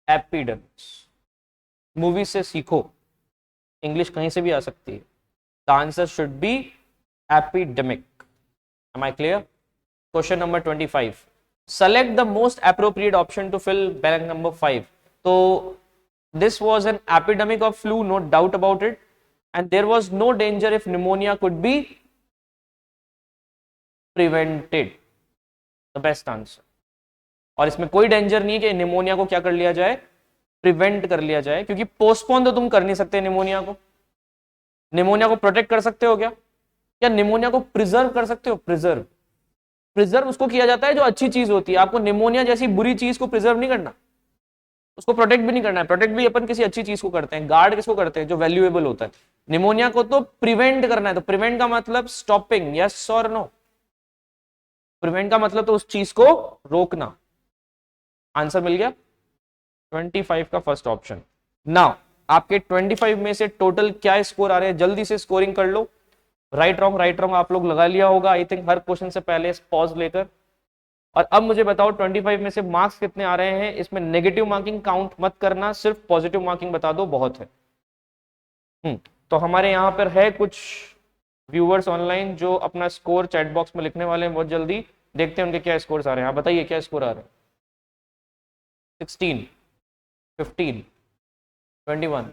Speaker 1: एपिडर्मिस। मूवी से सीखो, इंग्लिश कहीं से भी आ सकती है। The answer should be epidemic. Am I clear? Question number 25, select the most appropriate option to fill blank number 5. So this was an epidemic of flu, no doubt about it, and there was no danger if pneumonia could be prevented. The best answer. और इसमें कोई danger नहीं है कि pneumonia को क्या कर लिया जाए, प्रिवेंट कर लिया जाए, क्योंकि पोस्टपोन तो तुम कर नहीं सकते निमोनिया को। निमोनिया को प्रोटेक्ट कर सकते हो क्या? या निमोनिया को प्रिजर्व कर सकते हो? प्रिजर्व, प्रिजर्व उसको किया जाता है जो अच्छी चीज होती है। आपको निमोनिया जैसी बुरी चीज को प्रिजर्व नहीं करना, उसको प्रोटेक्ट भी नहीं करना है। प्रोटेक्ट भी अपन किसी अच्छी चीज को करते हैं, गार्ड किसको करते हैं? जो वैल्यूएबल होता है। निमोनिया को तो प्रिवेंट करना है, तो प्रिवेंट का मतलब स्टॉपिंग, यस और नो? प्रिवेंट का मतलब तो उस चीज को रोकना। आंसर मिल गया 25 का फर्स्ट ऑप्शन। नाउ आपके 25 में से टोटल क्या स्कोर आ रहे हैं, जल्दी से स्कोरिंग कर लो। राइट रॉन्ग, राइट रॉन्ग आप लोग लगा लिया होगा आई थिंक, हर क्वेश्चन से पहले पॉज लेकर। और अब मुझे बताओ 25 में से मार्क्स कितने आ रहे हैं? इसमें नेगेटिव मार्किंग काउंट मत करना, सिर्फ पॉजिटिव मार्किंग बता दो, बहुत है। तो हमारे यहाँ पर है कुछ व्यूअर्स ऑनलाइन जो अपना स्कोर चैट बॉक्स में लिखने वाले हैं, बहुत जल्दी देखते हैं उनके क्या स्कोर्स आ रहे हैं। आप बताइए क्या स्कोर आ रहे हैं? 16, 15, 21,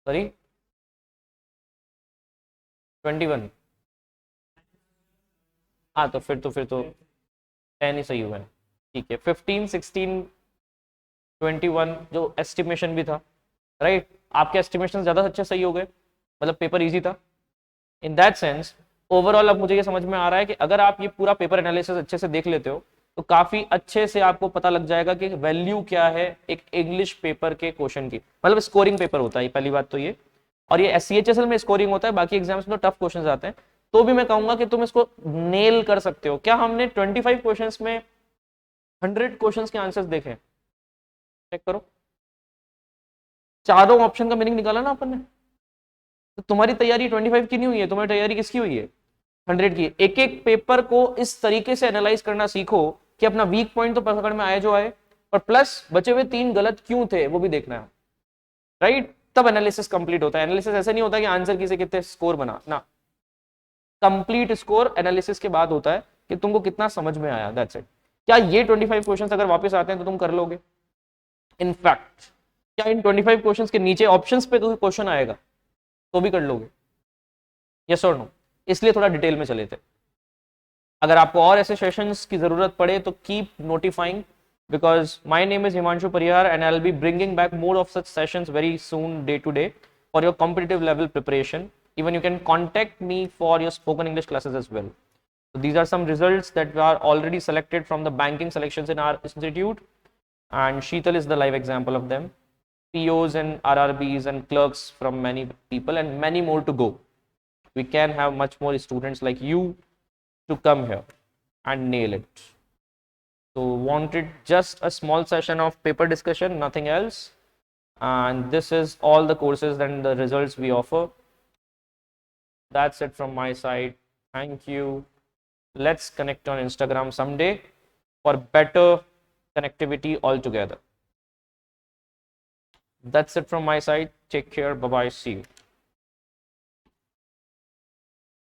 Speaker 1: सॉरी 21। हाँ तो फिर तो 10 ही सही हुआ है, ठीक है। 15, 16, 21 जो एस्टिमेशन भी था, राइट? आपके एस्टिमेशन ज्यादा अच्छे सही हो गए, मतलब पेपर इजी था इन दैट सेंस। ओवरऑल अब मुझे ये समझ में आ रहा है कि अगर आप ये पूरा पेपर एनालिसिस अच्छे से देख लेते हो तो काफी अच्छे से आपको पता लग जाएगा कि वैल्यू क्या है एक इंग्लिश पेपर के क्वेश्चन की। मतलब स्कोरिंग पेपर होता है, पहली बात तो ये। और ये CHSL में स्कोरिंग होता है, बाकी एग्जाम्स में तो टफ क्वेश्चन आते हैं। तो भी मैं कहूंगा कि तुम इसको नेल कर सकते हो। क्या हमने 25 क्वेश्चंस में 100 क्वेश्चंस के आंसर्स देखे? चेक करो, चारों ऑप्शन का मीनिंग निकाला ना अपन ने। तो तुम्हारी तैयारी 25 की नहीं हुई है, तुम्हारी तैयारी किसकी हुई है? 100 की। एक एक पेपर को इस तरीके से एनालाइज करना सीखो कि अपना वीक पॉइंट तो पकड़ में आए जो आए, और प्लस बचे हुए 3 गलत क्यों थे वो भी देखना है, राइट? तब एनालिसिस कंप्लीट होता है। एनालिसिस ऐसे नहीं होता कि आंसर की से कितने स्कोर बना ना, कंप्लीट स्कोर एनालिसिस के बाद होता है कि तुमको कितना समझ में आया, दैट्स इट। क्या ये 25 क्वेश्चंस अगर वापस आते हैं तो तुम कर लोगे? इनफैक्ट क्या इन 25 क्वेश्चंस के नीचे ऑप्शंस पे कोई क्वेश्चन आएगा तो भी कर लोगे? यस और नो? इसलिए थोड़ा डिटेल में चले थे। अगर आपको और ऐसे सेशंस की जरूरत पड़े तो keep notifying, because my name is Himanshu Parihar and I'll be bringing back more of such sessions very soon, day to day, for your competitive level preparation. Even you can contact me for your spoken English classes as well. So these are some results that are already selected from the banking selections in our institute, and Sheetal is the live example of them. POs and RRBs and clerks from many people and many more to go. We can have much more students like you to come here and nail it. So wanted just a small session of paper discussion, nothing else. And this is all the courses and the results we offer. That's it from my side. Thank you. Let's connect on Instagram someday for better connectivity altogether. That's it from my side. Take care. Bye bye. See you.